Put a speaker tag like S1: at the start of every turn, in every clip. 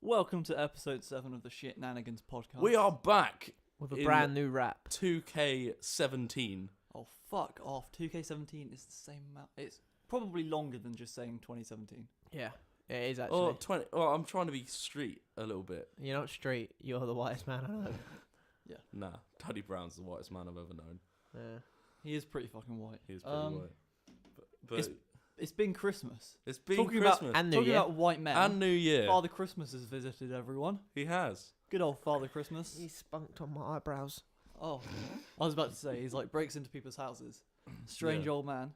S1: Welcome to episode 7 of the Shitnanigans podcast.
S2: We are back
S3: with a brand new rap.
S2: 2K17.
S1: Oh, fuck off. 2K17 is the same amount. It's probably longer than just saying 2017.
S3: Yeah, it is actually.
S2: I'm trying to be street a little bit.
S3: You're not street. You're the whitest man I know.
S1: Yeah.
S2: Nah, Daddy Brown's the whitest man I've ever known.
S3: Yeah.
S1: He is pretty fucking white.
S2: He is pretty white. But
S1: it's been Christmas.
S2: it's been
S1: Talking
S2: Christmas.
S3: And New
S1: Talking
S3: Year.
S1: about white men.
S2: And New Year.
S1: Father Christmas has visited everyone.
S2: He has.
S1: Good old Father Christmas.
S3: He spunked on my eyebrows.
S1: Oh, I was about to say, he's like breaks into people's houses. Strange old man.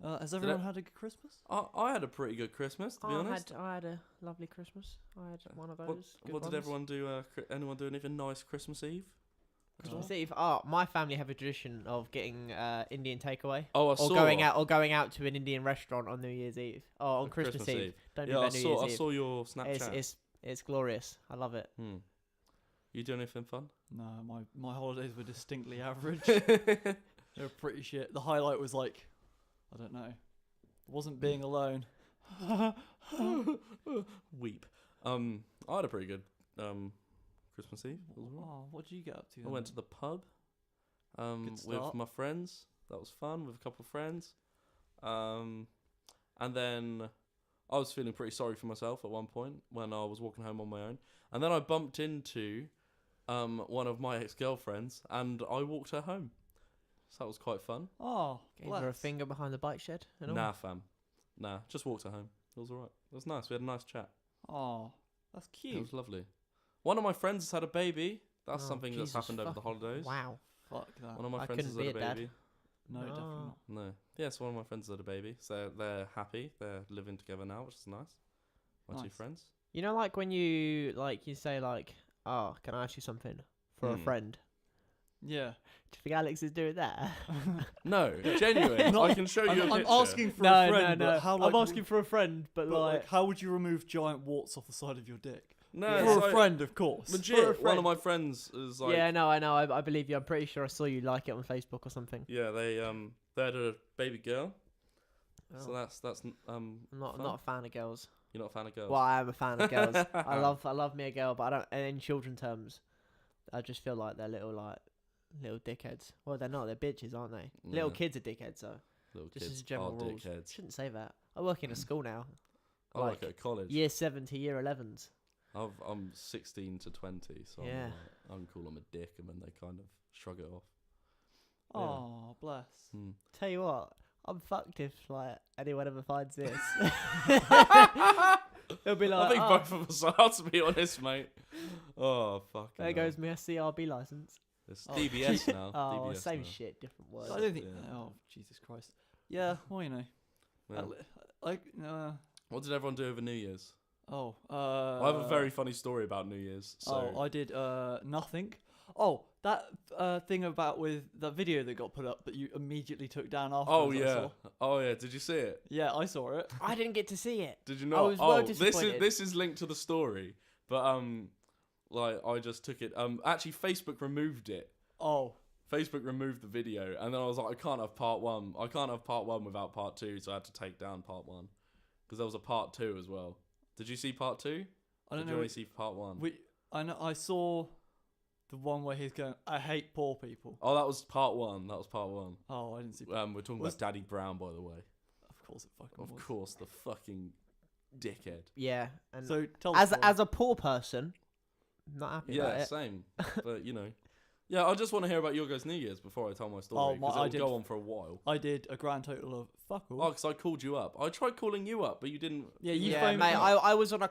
S1: Has everyone had a good Christmas?
S2: I had a pretty good Christmas, to be honest.
S3: I had a lovely Christmas. I had one of those.
S2: What did everyone do? Anyone do anything nice Christmas Eve?
S3: Christmas Eve. Oh, my family have a tradition of getting Indian takeaway.
S2: Oh,
S3: going out to an Indian restaurant on New Year's Eve. Oh, on Christmas Eve. Don't do that New Year's Eve.
S2: I saw your Snapchat.
S3: It's glorious. I love it.
S2: You do anything fun?
S1: No, my holidays were distinctly average. They were pretty shit. The highlight was like, I don't know, it wasn't being alone.
S2: Weep. I had a pretty good Christmas Eve.
S1: Oh, what did you get up to?
S2: I went to the pub with my friends. That was fun with a couple of friends. And then I was feeling pretty sorry for myself at one point when I was walking home on my own. And then I bumped into one of my ex-girlfriends and I walked her home. So that was quite fun.
S1: Oh,
S3: Gave her a finger behind the bike shed. And all.
S2: Nah, fam. Nah, just walked her home. It was alright. It was nice. We had a nice chat.
S1: Oh, that's cute.
S2: It was lovely. One of my friends has had a baby. That's something
S3: Jesus
S2: that's happened over the holidays.
S3: Wow.
S1: Fuck that.
S2: One of my
S3: I
S2: friends has
S3: couldn't
S2: had
S3: be
S2: a
S3: a
S2: baby.
S1: No, definitely not.
S2: No. Yeah, so one of my friends has had a baby. So they're happy. They're living together now, which is nice. My two friends.
S3: You know, like when you say oh, can I ask you something for a friend?
S1: Yeah.
S3: Do you think Alex is doing that?
S2: No, genuine. I can show you a picture.
S1: I'm asking for a friend.
S3: No.
S1: But how,
S3: I'm asking for a friend, but
S1: how would you remove giant warts off the side of your dick?
S2: No,
S1: For a friend, of course.
S2: Legit, one of my friends is like...
S3: Yeah, no, I know. I believe you. I'm pretty sure I saw you like it on Facebook or something.
S2: Yeah, they had a baby girl.
S3: Oh.
S2: So that's
S3: I'm not a fan of girls.
S2: You're not a fan of girls?
S3: Well, I am a fan of girls. I love me a girl, but I don't. And in children terms, I just feel like they're little dickheads. Well, they're not. They're bitches, aren't they?
S2: Yeah.
S3: Little kids are dickheads, though.
S2: Little
S3: Just
S2: kids
S3: as general
S2: are
S3: rules.
S2: dickheads.
S3: Shouldn't say that. I work in a school now.
S2: I work at college.
S3: Year 7 to year 11s.
S2: I'm 16 to 20, so
S3: Yeah.
S2: I can call them a dick, and then they kind of shrug it off.
S1: Oh, bless.
S3: Tell you what, I'm fucked if anyone ever finds this. They'll be like,
S2: I think both of us are, to be honest, mate. Oh, fuck.
S3: There goes my CRB license.
S2: It's DBS now.
S3: Oh,
S2: DBS
S3: same
S2: now.
S3: shit, different words.
S1: I don't think.
S2: Yeah.
S1: Oh, Jesus Christ. Yeah, well, you know.
S2: Yeah. What did everyone do over New Year's?
S1: I
S2: I have a very funny story about New Year's. So.
S1: I did nothing. Oh, that thing about with that video that got put up that you immediately took down afterwards.
S2: Oh yeah. Did you see it?
S1: Yeah, I saw it.
S3: I didn't get to see it.
S2: Did you not?
S3: I was well disappointed.
S2: This is linked to the story, but I just took it. Actually, Facebook removed it.
S1: Oh.
S2: Facebook removed the video, and then I was like, I can't have part one. I can't have part one without part two, so I had to take down part one because there was a part two as well. Did you see part two?
S1: I don't know.
S2: Did you only see part one?
S1: I know. I saw the one where he's going, I hate poor people.
S2: Oh, that was part one.
S1: Oh, I didn't see.
S2: We're talking about Daddy Brown, by the way.
S1: Of course it fucking was.
S2: Of course, the fucking dickhead.
S3: Yeah. And
S1: so tell
S3: as a poor person, not happy about it.
S2: Yeah, same. But you know. Yeah, I just want to hear about your guys' New Year's before I tell my story, because it'll go on for a while.
S1: I did a grand total of fuck all.
S2: Oh, because I called you up. I tried calling you up, but you didn't.
S1: Yeah, you
S3: phoned
S1: me.
S3: Mate, I was in a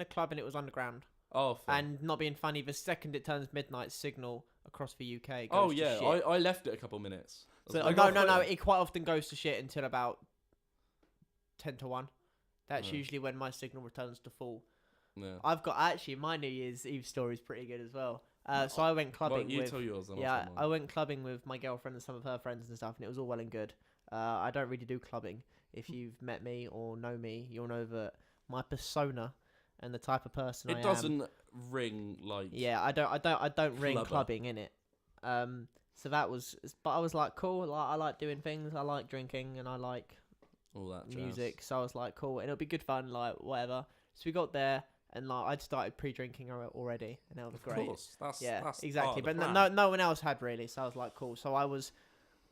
S3: club and it was underground.
S2: Oh, fair.
S3: And not being funny, the second it turns midnight, signal across the UK goes
S2: oh
S3: to
S2: yeah,
S3: shit.
S2: I left it a couple minutes.
S1: So
S3: No. It quite often goes to shit until about 10 to 1. That's usually when my signal returns to full.
S2: Yeah.
S3: I've got my New Year's Eve story is pretty good as well. So I went clubbing.
S2: You tell yours. Then
S3: yeah, I went clubbing with my girlfriend and some of her friends and stuff, and it was all well and good. I don't really do clubbing. If you've met me or know me, you'll know that my persona and the type of person I am.
S2: It doesn't ring like.
S3: Yeah, I don't ring
S2: clubber.
S3: clubbing in it. So that was, but I was like, cool. Like, I like doing things. I like drinking and I like
S2: all that
S3: music.
S2: jazz.
S3: So I was like, cool, and it'll be good fun. Like whatever. So we got there. and like I'd started pre-drinking already, and that was great.
S2: Of course, that's
S3: exactly.
S2: part of
S3: But
S2: the
S3: no,
S2: plan.
S3: no one else had really, so I was like, cool. So I was,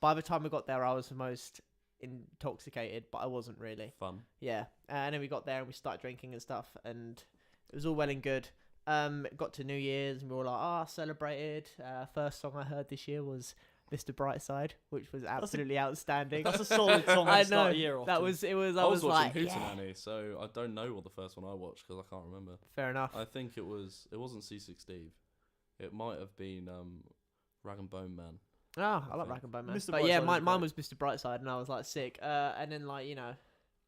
S3: by the time we got there, I was the most intoxicated, but I wasn't really.
S2: Fun.
S3: Yeah, and then we got there and we started drinking and stuff, and it was all well and good. Got to New Year's and we were like, celebrated. First song I heard this year was Mr. Brightside, which was absolutely outstanding.
S1: That's a solid song
S3: I
S1: to start
S3: know.
S1: a year off.
S3: That
S1: to.
S3: was it. Was
S2: I was
S3: like,
S2: watching
S3: yeah.
S2: Hootenanny, so I don't know what the first one I watched because I can't remember.
S3: Fair enough.
S2: I think it wasn't C6 Steve. It might have been Rag and Bone Man.
S3: I like
S2: think.
S3: Rack and Bone Man.
S1: Mr.
S3: But yeah,
S1: Brightside is
S3: mine
S1: great.
S3: was Mr. Brightside, and I was like sick. And then like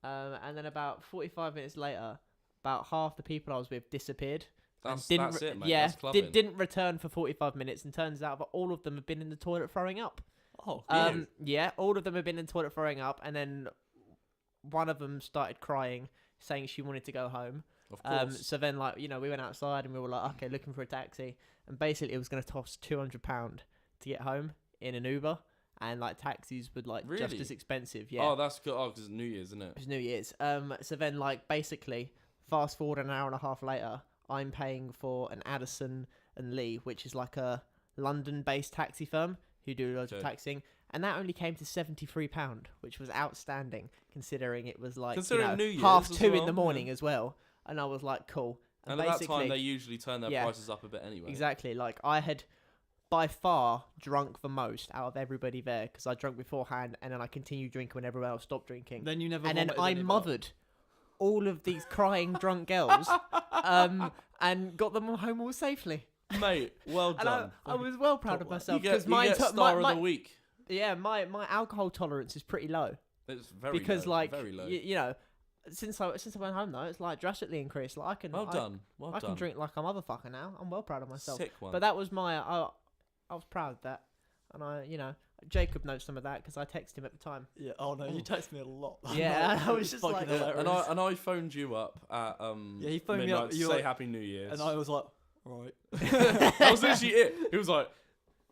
S3: and then about 45 minutes later, about half the people I was with disappeared.
S2: That's
S3: Didn't
S2: it, mate.
S3: Yeah,
S2: That's clubbing.
S3: didn't return for 45 minutes, and turns out that all of them have been in the toilet throwing up.
S1: Oh,
S3: Yeah, all of them have been in the toilet throwing up, and then one of them started crying, saying she wanted to go home.
S2: Of course.
S3: So then, like, we went outside and we were like, okay, looking for a taxi, and basically it was going to cost £200 to get home in an Uber, and like taxis were like just
S2: Really?
S3: as expensive. Yeah.
S2: Oh, that's good. Oh, because it's New Year's, isn't it?
S3: It was New Year's. So then, like, basically, fast forward an hour and a half later, I'm paying for an Addison and Lee, which is like a London-based taxi firm who do loads of
S2: Okay.
S3: taxiing, and that only came to £73, which was outstanding considering it was like
S2: Considering New Year's
S3: half
S2: as
S3: 2 in
S2: well,
S3: the
S2: yeah.
S3: morning as well. And I was like, cool.
S2: And at that time, they usually turn their prices up a bit anyway.
S3: Exactly. Like, I had by far drunk the most out of everybody there because I drank beforehand, and then I continued drinking when everyone else stopped drinking.
S1: then you never.
S3: And then
S1: vomited
S3: I
S1: any more.
S3: mothered all of these crying drunk girls, and got them home all safely.
S2: Mate, well
S3: And
S2: done.
S3: I was well proud of
S1: Top work.
S3: myself
S2: you
S3: because
S2: get star of
S3: my
S2: the week.
S3: my alcohol tolerance is pretty low
S2: It's very
S3: because
S2: low,
S3: like
S2: very low.
S3: since I went home though, it's like drastically increased. Like I can
S2: Well done. Well
S3: I
S2: done.
S3: can drink like a motherfucker now. I'm well proud of myself.
S2: Sick one.
S3: But that was I was proud of that, and Jacob knows some of that because I texted him at the time.
S1: Yeah. Oh no, you text me a lot.
S3: Yeah, I
S1: It
S3: was just
S1: fucking
S3: like-
S1: hilarious.
S2: and I phoned you up at
S1: Yeah, he phoned me
S2: midnight
S1: up,
S2: to
S1: you
S2: say
S1: like-
S2: Happy New Year's.
S1: and I was like, right.
S2: That was literally it. He was like,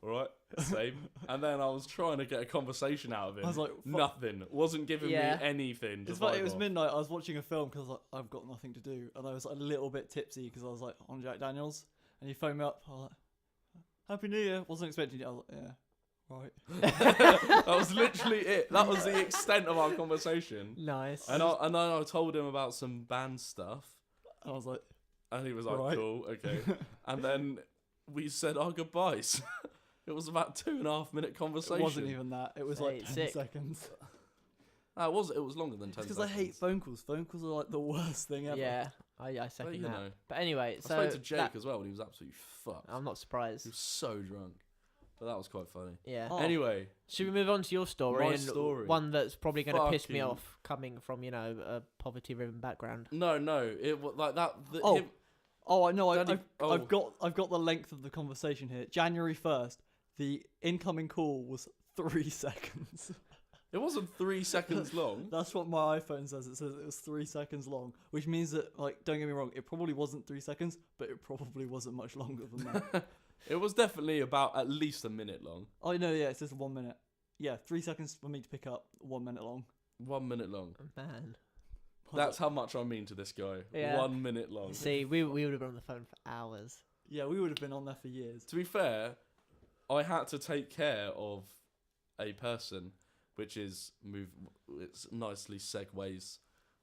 S2: all right, same. And then I was trying to get a conversation out of him.
S1: I was like, fuck.
S2: nothing. Wasn't giving
S3: Yeah.
S2: me anything. To
S1: It's like it
S2: vibe
S1: was
S2: off.
S1: midnight. I was watching a film because like, I've got nothing to do, and I was like, a little bit tipsy because I was like on Jack Daniels, and he phoned me up. I was like, Happy New Year. Wasn't expecting it. I was like, yeah, right.
S2: That was literally it. That was the extent of our conversation.
S3: Nice.
S2: And then I told him about some band stuff,
S1: I was like,
S2: and he was like,
S1: Right.
S2: cool, okay. And then we said our goodbyes. It was about 2.5 minute conversation.
S1: it wasn't even that. It was like
S3: Hey,
S1: 10
S3: sick.
S1: seconds.
S2: It was longer than 10
S1: Because
S2: seconds.
S1: I hate phone calls. Phone calls are like the worst thing ever.
S3: Yeah, I
S2: But
S3: second
S2: you
S3: that.
S2: know,
S3: But anyway,
S2: I
S3: so
S2: spoke to Jake
S3: that-
S2: as well, and he was absolutely fucked.
S3: I'm not
S2: He
S3: surprised.
S2: was so drunk. But that was quite funny.
S3: Yeah.
S1: Oh.
S2: Anyway,
S3: Should we move on to your story?
S2: My
S3: and
S2: story.
S3: One that's probably going to piss me
S2: Fucking-
S3: off, coming from a poverty-ridden background.
S2: no, it was like that.
S1: Oh. Oh, I know.
S2: Daddy-
S1: I've got the length of the conversation here. January 1st, the incoming call was 3 seconds.
S2: It wasn't 3 seconds long.
S1: That's what my iPhone says. It says it was 3 seconds long, which means that, like, don't get me wrong, it probably wasn't 3 seconds, but it probably wasn't much longer than that.
S2: It was definitely about at least a minute long.
S1: Oh no, yeah, it says 1 minute. Yeah, 3 seconds for me to pick up, 1 minute long.
S2: 1 minute long.
S3: Man.
S2: That's how much I mean to this guy.
S3: Yeah.
S2: 1 minute long.
S3: See, we would have been on the phone for hours.
S1: Yeah, we would have been on there for years.
S2: To be fair, I had to take care of a person, which is it nicely segues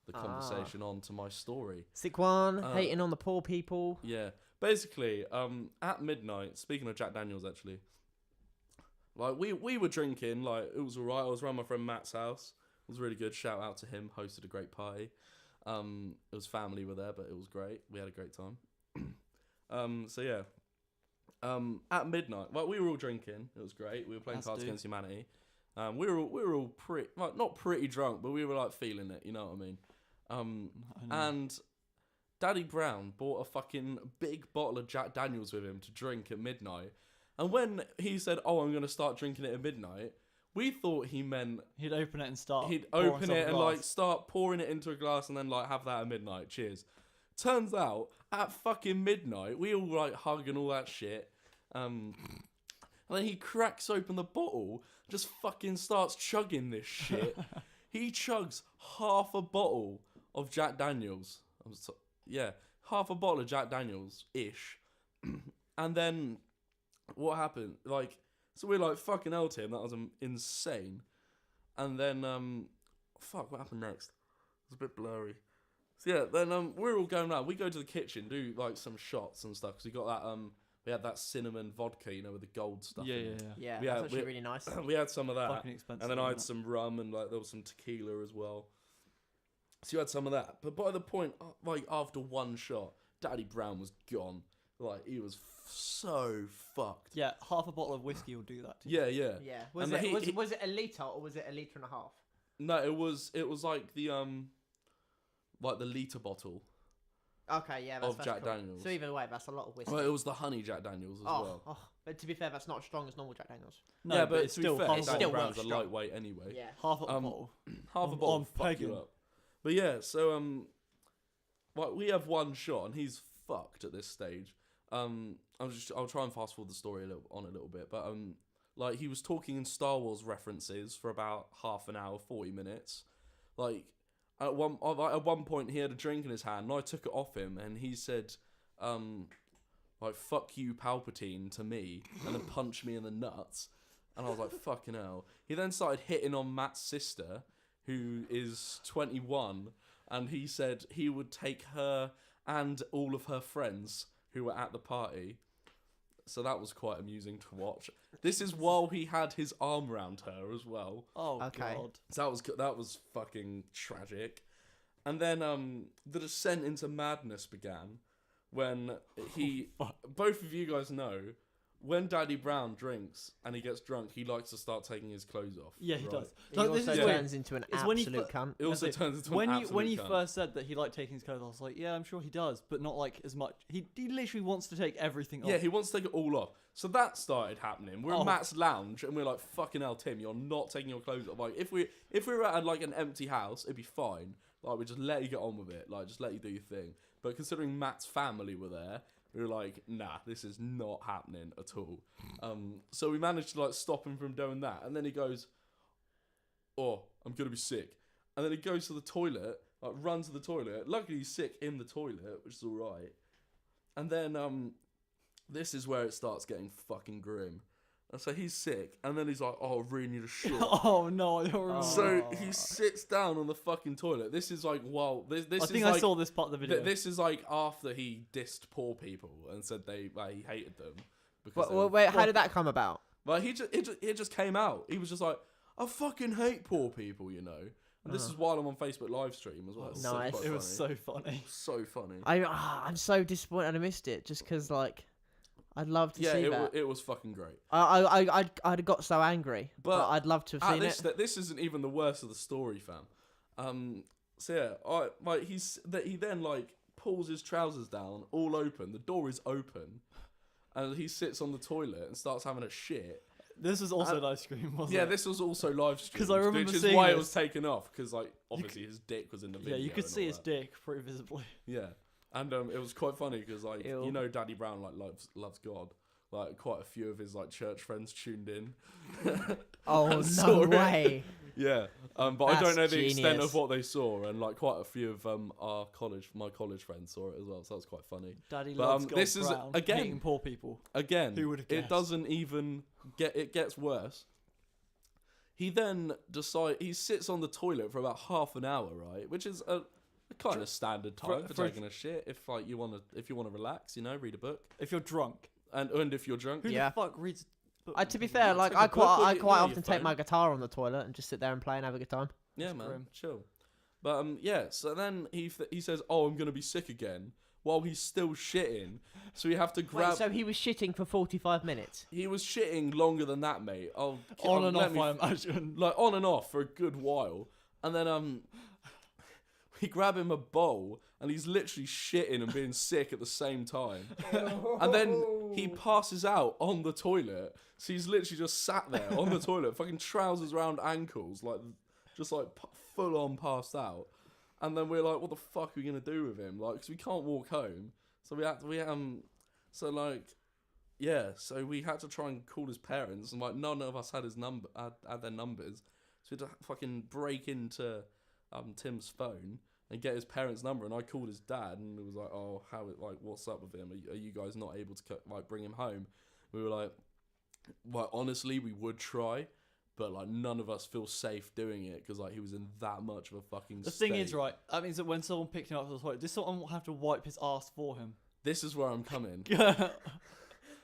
S2: the conversation on to my story.
S3: Sick one,
S2: Uh,
S3: hating on the poor people.
S2: Yeah. Basically, at midnight, speaking of Jack Daniels actually, like we were drinking, like it was alright. I was around my friend Matt's house. It was really good. Shout out to him, hosted a great party. It was family were there, but it was great. We had a great time. So yeah. At midnight, well, we were all drinking. It was great. We were playing
S1: As
S2: Cards
S1: do.
S2: Against Humanity. We were all pretty, like, not pretty drunk, but we were like feeling it. You know what I mean?
S1: I know.
S2: And Daddy Brown bought a fucking big bottle of Jack Daniels with him to drink at midnight. And when he said, "Oh, I'm gonna start drinking it at midnight," we thought he meant
S1: He'd open it and start.
S2: he'd
S1: pouring
S2: open
S1: himself
S2: it
S1: a
S2: and
S1: glass.
S2: like start pouring it into a glass and then like have that at midnight. Cheers. Turns out at fucking midnight, we all like hug and all that shit. And then he cracks open the bottle, just fucking starts chugging this shit. He chugs half a bottle of Jack Daniels. Yeah. half a bottle of Jack Daniels ish, and then what happened? Like, so we're like, fucking hell, Tim, that was insane. And then fuck, what happened next? It was a bit blurry. So yeah, then we're all going around. We go to the kitchen, do like some shots and stuff because we got that we had that cinnamon vodka, with the gold stuff.
S1: Yeah,
S2: in
S1: yeah,
S2: it.
S1: yeah.
S3: Yeah, that's actually really nice.
S2: We had some of that.
S1: Fucking expensive.
S2: And then I had
S1: isn't it?
S2: some rum and like there was some tequila as well. So you had some of that. But by the point, like after one shot, Daddy Brown was gone. Like he was so fucked.
S1: Yeah, half a bottle of whiskey will do that. To you.
S2: Yeah, yeah.
S3: Yeah.
S2: And
S3: Was it a litre or was it a litre and a half?
S2: No, it was like the liter bottle
S3: Okay, yeah, that's
S2: of Jack
S3: cool.
S2: Daniels.
S3: So either way, that's a lot of whiskey.
S2: Well, it was the honey Jack Daniels as well.
S3: But to be fair, that's not as strong as normal Jack Daniels.
S1: No,
S2: yeah, but
S1: it's
S2: to be
S1: still
S2: fair,
S1: half a
S3: it's
S2: Daddy
S3: still
S1: bottle.
S2: Brown's a
S3: strong.
S2: lightweight anyway.
S3: Yeah.
S1: Half a bottle.
S2: Half a
S1: I'm
S2: bottle will fuck
S1: pegging.
S2: you up. But yeah, so like we have one shot and he's fucked at this stage. I'll try and fast forward the story a little bit, but like he was talking in Star Wars references for about half an hour, 40 minutes. Like at one point he had a drink in his hand and I took it off him and he said like fuck you Palpatine to me and then punched me in the nuts and I was like fucking hell. He then started hitting on Matt's sister who is 21 and he said he would take her and all of her friends who were at the party. So that was quite amusing to watch. This is while he had his arm around her as well.
S1: Oh
S3: Okay.
S1: god.
S2: So that was fucking tragic. And then the descent into madness began when both of you guys know, when Daddy Brown drinks and he gets drunk, he likes to start taking his clothes off.
S1: Yeah, he
S2: right?
S1: does.
S3: He
S1: No, this
S3: also
S1: is weird.
S3: turns into an
S1: It's when he
S3: absolute cunt.
S2: It also
S1: That's it.
S2: turns into
S1: when
S2: an
S1: you
S2: absolute
S1: when you
S2: cunt.
S1: first said that he liked taking his clothes off, I was like, yeah, I'm sure he does, but not like as much. He literally wants to take everything off.
S2: Yeah, he wants to take it all off. So that started happening. We're in Matt's lounge and we're like, fucking hell, Tim, you're not taking your clothes off. Like, if we were at like an empty house, it'd be fine. Like, we just let you get on with it. Like, just let you do your thing. But considering Matt's family were there, we were like, nah, this is not happening at all. So we managed to like stop him from doing that. And then he goes, oh, I'm going to be sick. And then he goes to the toilet, like runs to the toilet. Luckily he's sick in the toilet, which is all right. And then this is where it starts getting fucking grim. And so he's sick, and then he's like, oh, I really need a shit.
S1: Oh no, I don't remember.
S2: So he sits down on the fucking toilet. This is like, wow. This
S1: I
S2: is
S1: think
S2: like,
S1: I saw this part of the video.
S2: this is like after he dissed poor people and said he hated them. Because
S3: Wait, how did that come about?
S2: Like it just came out. He was just like, I fucking hate poor people, you know. And this is while I'm on Facebook live stream as well. It's
S3: Nice.
S2: quite
S1: It was
S2: funny.
S1: so funny.
S2: So funny.
S3: I'm so disappointed I missed it just because like I'd love to see that.
S2: It was fucking great.
S3: I'd have got so angry, but I'd love to have seen it.
S2: This isn't even the worst of the story, fam. So yeah, he then like pulls his trousers down, all open. The door is open, and he sits on the toilet and starts having a shit.
S1: This was also live stream, wasn't it?
S2: Yeah, this was also live stream.
S1: 'Cause I remember
S2: which is
S1: seeing
S2: why it
S1: this.
S2: was taken off. Because like obviously his dick was in the video.
S1: Yeah, you could
S2: and
S1: see
S2: all
S1: his
S2: that.
S1: dick pretty visibly.
S2: Yeah, and it was quite funny because like
S3: Ew.
S2: you know Daddy Brown like loves God. Like quite a few of his like church friends tuned in.
S3: Oh
S2: and
S3: no
S2: saw it.
S3: way!
S2: Yeah, but I don't know
S3: That's
S2: the extent
S3: genius.
S2: of what they saw, and like quite a few of my college friends saw it as well, so that's quite funny.
S1: Daddy
S2: But,
S1: loves God
S2: this is,
S1: Brown,
S2: again-
S1: hating poor people.
S2: Again,
S1: Who would've
S2: it
S1: guessed?
S2: doesn't even it gets worse. He then he sits on the toilet for about half an hour, right, which is a kind of standard time for
S1: for-
S2: taking a shit. If like you want to relax, you know, read a book,
S1: If you're drunk,
S2: and if you're drunk,
S1: who
S3: Yeah.
S1: the fuck reads?
S3: To be fair, like
S2: take a
S3: I
S2: book or
S3: quite
S2: your
S3: often take
S2: phone.
S3: my guitar on the toilet and just sit there and play and have a good time.
S2: yeah,
S1: That's
S2: man,
S1: grim.
S2: chill. But yeah, so then he says, "Oh, I'm gonna be sick again," while he's still shitting. So we have to grab.
S3: Wait, so he was shitting for 45 minutes.
S2: He was shitting longer than that, mate.
S1: On
S2: I'll
S1: and
S2: let
S1: off,
S2: me-
S1: I imagine.
S2: like on and off for a good while, and then we grab him a bowl, and he's literally shitting and being sick at the same time, and then he passes out on the toilet. So he's literally just sat there on the toilet, fucking trousers around ankles, like just like full on passed out. And then we're like, what the fuck are we gonna do with him? Like, because we can't walk home, so so like. Yeah, so we had to try and call his parents, and like none of us had his number, had their numbers. So we had to fucking break into Tim's phone and get his parents' number. And I called his dad and it was like, oh, what's up with him? Are you guys not able to bring him home? We were like, well, honestly, we would try, but like none of us feel safe doing it because like he was in that much of a fucking
S1: The
S2: state.
S1: thing is, right, that means that when someone picked him up from the toilet, does someone have to wipe his ass for him?
S2: This is where I'm coming.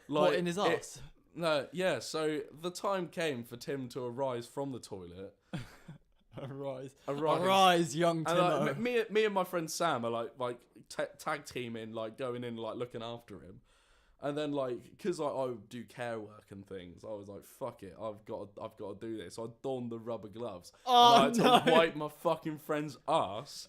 S1: What, in his ass?
S2: No, yeah. So the time came for Tim to arise from the toilet.
S1: Arise, young
S2: And
S1: Timo.
S2: like, me and my friend Sam are like tag teaming, like going in, like looking after him. And then like, cause I would do care work and things, I was like, fuck it, I've got to do this. So I donned the rubber gloves.
S1: Oh,
S2: and I had to wipe my fucking friend's ass.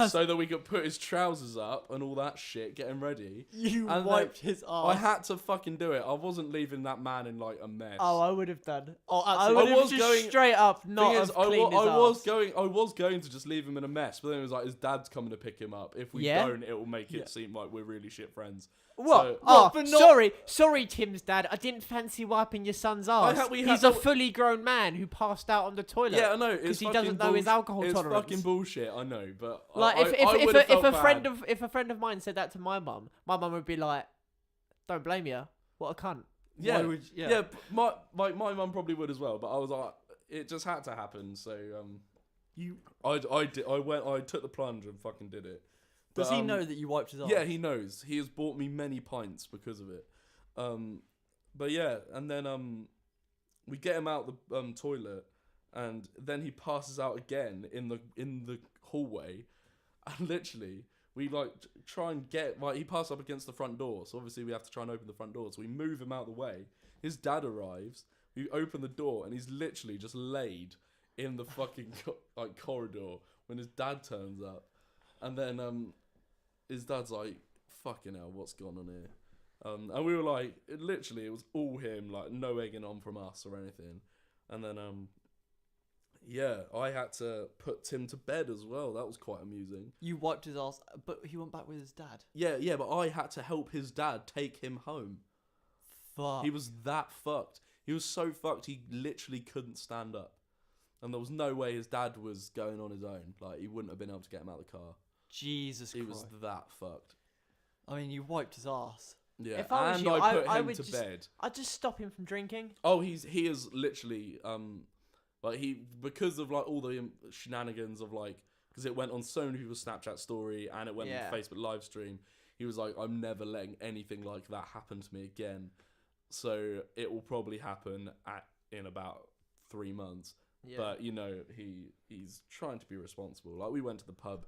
S2: So that we could put his trousers up and all that shit, get him ready.
S1: You
S2: and
S1: wiped his ass.
S2: I had to fucking do it. I wasn't leaving that man in like a mess.
S3: Oh, I would have done.
S1: Oh,
S3: I
S1: absolutely.
S3: would have just straight up not
S2: Thing
S3: have
S2: is,
S3: cleaned his
S2: I was
S3: ass.
S2: going to just leave him in a mess, but then it was like his dad's coming to pick him up. If we
S3: Yeah?
S2: don't, it will make it seem like we're really shit friends.
S3: What?
S2: So-
S3: Oh,
S1: but not-
S3: sorry, Tim's dad. I didn't fancy wiping your son's ass. He's a fully grown man who passed out on the toilet.
S2: Yeah, I know.
S3: because he doesn't know his alcohol
S2: it's
S3: tolerance.
S2: It's fucking bullshit. I know, but
S3: Like
S2: I would've
S3: if
S2: felt
S3: a
S2: bad.
S3: friend of mine said that to my mum would be like, "Don't blame you. What a cunt."
S2: Yeah,
S1: Why would you-
S2: yeah. My mum probably would as well, but I was like, it just had to happen. So I took the plunge and fucking did it.
S1: Does
S2: But,
S1: he know that you wiped his ass?
S2: Yeah, he knows. He has bought me many pints because of it. But yeah, and then we get him out the toilet, and then he passes out again in the hallway, and literally we like try and get he passes up against the front door. So obviously we have to try and open the front door. So we move him out of the way. His dad arrives. We open the door, and he's literally just laid in the fucking corridor when his dad turns up, and then his dad's like, fucking hell, what's going on here? And we were like, it was all him, like no egging on from us or anything. And then, I had to put Tim to bed as well. That was quite amusing.
S1: You wiped his ass, but he went back with his dad.
S2: Yeah, but I had to help his dad take him home.
S1: Fuck.
S2: He was that fucked. He was so fucked, he literally couldn't stand up. And there was no way his dad was going on his own. Like, he wouldn't have been able to get him out of the car.
S1: Jesus
S2: He
S1: Christ.
S2: was that fucked.
S1: I mean, you wiped his ass.
S2: Yeah,
S3: If I was
S2: and
S3: you,
S2: I put
S3: I
S2: him
S3: would
S2: to
S3: just-
S2: bed.
S3: I'd just stop him from drinking.
S2: Oh, he is literally because of like all the shenanigans of like, because it went on so many people's Snapchat story and it went on Facebook live stream. He was like, I'm never letting anything like that happen to me again. So it will probably happen in about 3 months.
S3: Yeah.
S2: But you know, he's trying to be responsible. Like, we went to the pub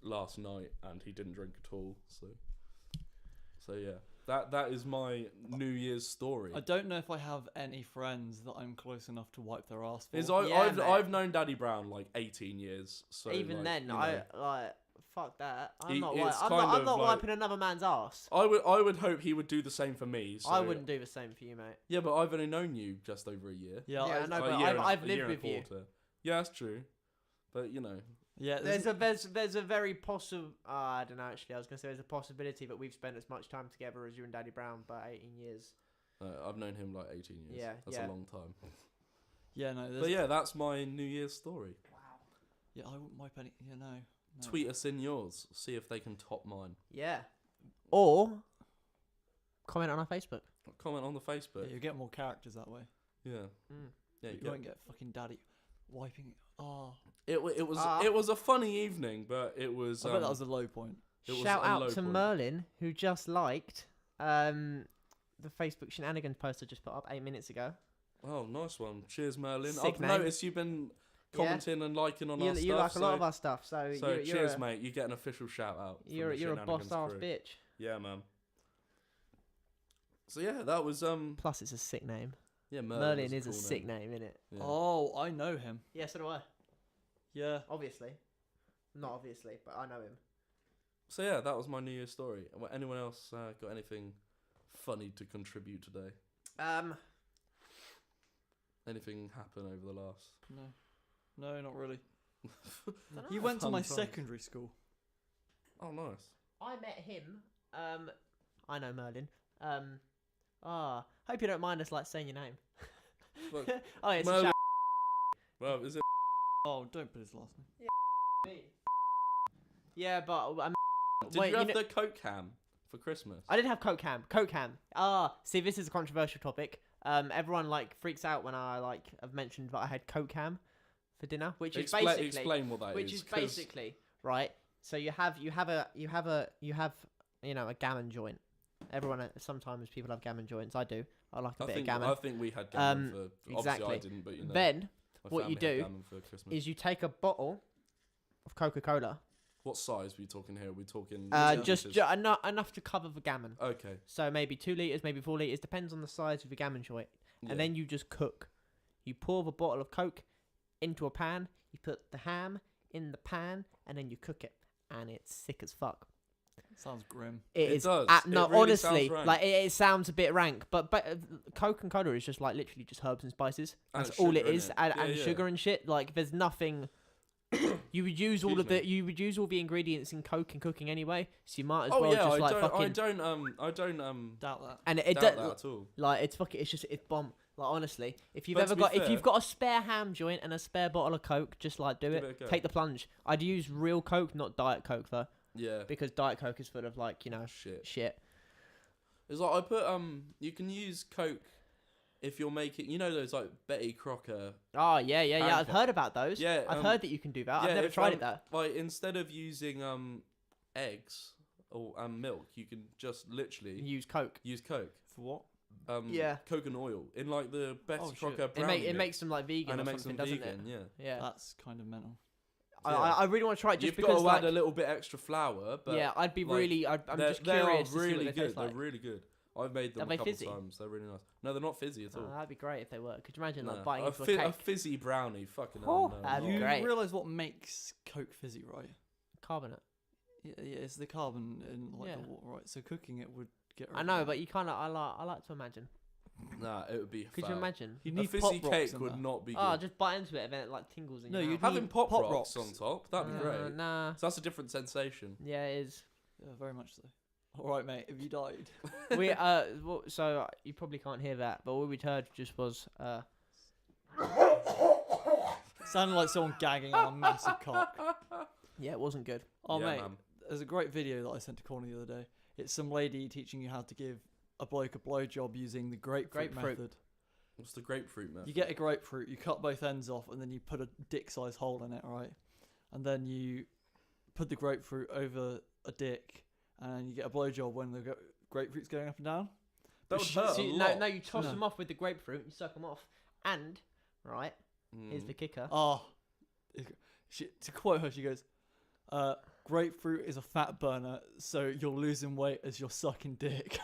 S2: last night and he didn't drink at all. So yeah. That is my New Year's story.
S1: I don't know if I have any friends that I'm close enough to wipe their ass for.
S2: I've known Daddy Brown like 18 years. So
S3: Even
S2: like,
S3: then,
S2: you know,
S3: I like fuck that. I'm
S2: He-
S3: not.
S2: it's
S3: I'm
S2: kind
S3: not, I'm
S2: of
S3: not
S2: like-
S3: wiping another man's ass.
S2: I would hope he would do the same for me. So.
S3: I wouldn't do the same for you, mate.
S2: Yeah, but I've only known you just over a year.
S1: Yeah,
S3: Yeah, I know,
S2: A
S3: but
S2: year and-
S3: I've
S2: a
S3: lived
S2: year and a
S3: with you.
S2: quarter. Yeah, that's true. But you know,
S1: yeah.
S3: There's a very possible. I don't know. Actually, I was gonna say there's a possibility that we've spent as much time together as you and Daddy Brown, but 18 years.
S2: I've known him like 18 years.
S3: Yeah,
S2: that's
S3: yeah.
S2: a long time.
S1: Yeah, no.
S2: But yeah, that's my New Year's story.
S1: Yeah, I wouldn't wipe any. Yeah, no.
S2: Tweet us in yours. See if they can top mine.
S3: Yeah. Or comment on our Facebook.
S2: Comment on the
S1: Yeah,
S2: Facebook.
S1: you get more characters that way.
S2: Yeah.
S3: Mm.
S2: Yeah.
S1: You won't get fucking daddy wiping. Oh,
S2: It was a funny evening, but it was.
S1: I bet that was a low point.
S2: It was
S3: Shout
S2: a
S3: out
S2: low
S3: to
S2: point.
S3: Merlin who just liked the Facebook Shenanigans post I just put up 8 minutes ago.
S2: Oh, nice one. Cheers, Merlin.
S3: Sick
S2: I've
S3: name.
S2: noticed you've been commenting and liking on our stuff.
S3: You like a lot of our stuff, so you're
S2: cheers,
S3: a,
S2: mate. You get an official shout out. from
S3: You're
S2: the
S3: a boss
S2: Shenanigans
S3: ass
S2: crew.
S3: bitch.
S2: Yeah, man. So yeah, that was
S3: Plus, it's a sick name.
S2: yeah.
S3: Merlin
S2: is
S3: is a sick name, isn't it?
S2: Yeah.
S1: Oh, I know him.
S3: Yeah, so do I.
S1: Yeah.
S3: Obviously, not obviously, but I know him.
S2: So yeah, that was my New Year's story. Anyone else got anything funny to contribute today? Anything happen over the last?
S1: No, not really.
S3: Dunno.
S1: He went to
S2: Fun
S1: my
S2: times.
S1: secondary school.
S2: Oh, nice.
S3: I met him. I know Merlin. Hope you don't mind us like saying your name.
S2: Fuck.
S3: Oh, it's
S2: Merlin.
S3: a
S2: Well, is it?
S1: Oh, don't put his last name.
S3: shout. Yeah, but
S2: Did you have the Coke ham for Christmas?
S3: I did have Coke ham. See, this is a controversial topic. Everyone like freaks out when I have mentioned that I had Coke ham for dinner, which is basically
S2: explain what that is.
S3: Which is basically right. So you have a gammon joint. Everyone sometimes people have gammon joints. I do. I like a bit of gammon.
S2: I think we had gammon for.
S3: Exactly.
S2: Obviously, I didn't, but you know.
S3: Then what you do is you take a bottle of Coca-Cola.
S2: What size were you talking here? Are we talking
S3: just enough to cover the gammon.
S2: Okay.
S3: So maybe 2 liters, maybe 4 liters, depends on the size of the gammon joint.
S2: Yeah.
S3: And then you just cook. You pour the bottle of Coke into a pan. You put the ham in the pan, and then you cook it, and it's sick as fuck.
S1: Sounds grim.
S2: It does.
S3: No,
S2: it really
S3: honestly,
S2: sounds
S3: like it sounds a bit rank, but Coke and Cola is just like literally just herbs and spices. That's all it is, and sugar and shit. Like there's nothing. You would use all the ingredients in Coke and cooking anyway, so you might as well just like fucking.
S2: I don't
S1: doubt that.
S2: And it doubt that at all.
S3: Like it's fucking. It's bomb. Like honestly, if you've got a spare ham joint and a spare bottle of Coke, just like do it. Take the plunge. I'd use real Coke, not Diet Coke though.
S2: Yeah.
S3: Because Diet Coke is full of shit.
S2: It's like I put you can use Coke if you're making those like Betty Crocker.
S3: Oh yeah. I've heard about those.
S2: Yeah.
S3: I've heard that you can do that.
S2: Yeah,
S3: I've never tried it though.
S2: Like instead of using eggs or milk, you can just literally
S3: use Coke.
S2: Use Coke.
S1: For what?
S2: Coconut oil in like the Betty Crocker brownie.
S3: It makes them like vegan
S2: and
S3: or
S2: it makes
S3: something,
S2: them
S3: doesn't
S2: vegan,
S3: it?
S2: Yeah.
S1: That's kind of mental.
S3: I really want to try it just because
S2: you've got to add a little bit extra flour. But
S3: yeah, I'd be really. I'm just
S2: they
S3: curious.
S2: Are really
S3: to see what
S2: good.
S3: They taste like.
S2: They're really good. I've made them a couple of times. They're really nice. No, they're not fizzy at all.
S3: That'd be great if they were. Could you imagine like biting into a cake?
S2: A fizzy brownie? Fucking hell, no.
S3: That'd be
S1: You
S3: great.
S1: realise what makes Coke fizzy, right?
S3: Carbonate.
S1: Yeah, it's the carbon in the water, right? So cooking it would get.
S3: I know, but you kind of. I like to imagine.
S2: Nah, it would be.
S3: Could you imagine?
S1: You need
S2: a fizzy cake would not be good.
S3: Oh, just bite into it and then it like tingles in your mouth.
S2: Having pop rocks on top, that'd be great.
S3: Nah.
S2: So that's a different sensation.
S3: Yeah, it is.
S1: Yeah, very much so. All right, mate. Have you died?
S3: So you probably can't hear that, but what we heard just was
S1: sounded like someone gagging on a massive cock.
S3: Yeah, it wasn't good.
S1: Oh,
S2: yeah,
S1: mate.
S2: Man.
S1: There's a great video that I sent to Corny the other day. It's some lady teaching you how to give a bloke a blowjob using the grapefruit method.
S2: What's the grapefruit method?
S1: You get a grapefruit, you cut both ends off, and then you put a dick-sized hole in it, right? And then you put the grapefruit over a dick, and you get a blowjob when the grapefruit's going up and down.
S2: That would hurt a lot.
S3: No, you toss them off with the grapefruit, you suck them off, and, right, here's the kicker.
S1: Oh, to quote her, she goes, grapefruit is a fat burner, so you're losing weight as you're sucking dick.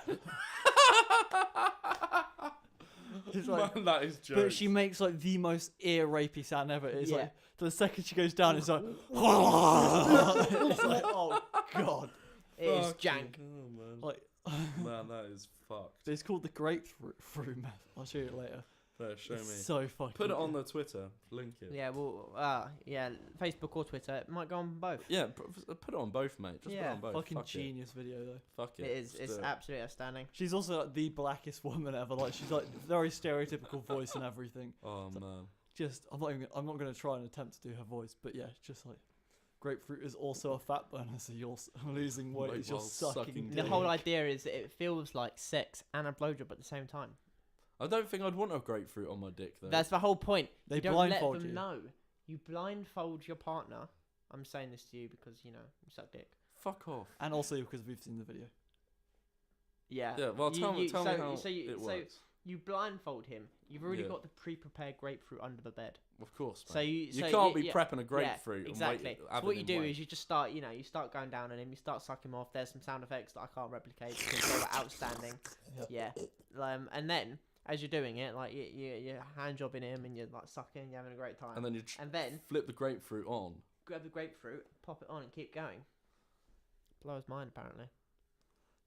S1: It's like,
S2: man, that is jokes.
S1: But she makes like the most ear rapey sound ever. It's like the second she goes down, it's like, it's like, oh god,
S3: it is jank.
S2: Oh, man.
S1: Like,
S2: man, that is fucked.
S1: It's called the grapefruit method. I'll show you it later.
S2: Show me.
S1: So fucking.
S2: Put it on
S1: good.
S2: the Twitter. Link it.
S3: Yeah, well, Facebook or Twitter. It might go on both.
S2: Yeah, put it on both, mate. Just put it on both.
S1: Fucking
S2: Fuck
S1: genius video though.
S2: Fuck it.
S3: It is. It's absolutely outstanding.
S1: She's also like the blackest woman ever. Like she's like very stereotypical voice and everything.
S2: Oh
S1: so,
S2: man.
S1: Just I'm not gonna try and attempt to do her voice, but yeah, just like. Grapefruit is also a fat burner, so you're losing weight as you're sucking dick.
S3: The whole idea is that it feels like sex and a blowjob at the same time.
S2: I don't think I'd want a grapefruit on my dick though.
S3: That's the whole point.
S1: They
S3: you don't
S1: blindfold
S3: let them
S1: you.
S3: know. You blindfold your partner. I'm saying this to you because you suck dick.
S2: Fuck off.
S1: And also because we've seen the video.
S3: Yeah.
S2: Yeah. Well, tell me how it works.
S3: You blindfold him. You've already got the pre-prepared grapefruit under the bed.
S2: Of course, man.
S3: So you
S2: can't be prepping a grapefruit.
S3: Exactly.
S2: And
S3: So what you do is you just start, you start going down on him. You start sucking him off. There's some sound effects that I can't replicate because they were outstanding. Yeah. And then as you're doing it, like you're hand jobbing him and you're like sucking, you're having a great time.
S2: And then flip the grapefruit on.
S3: Grab the grapefruit, pop it on, and keep going. Blows mine apparently.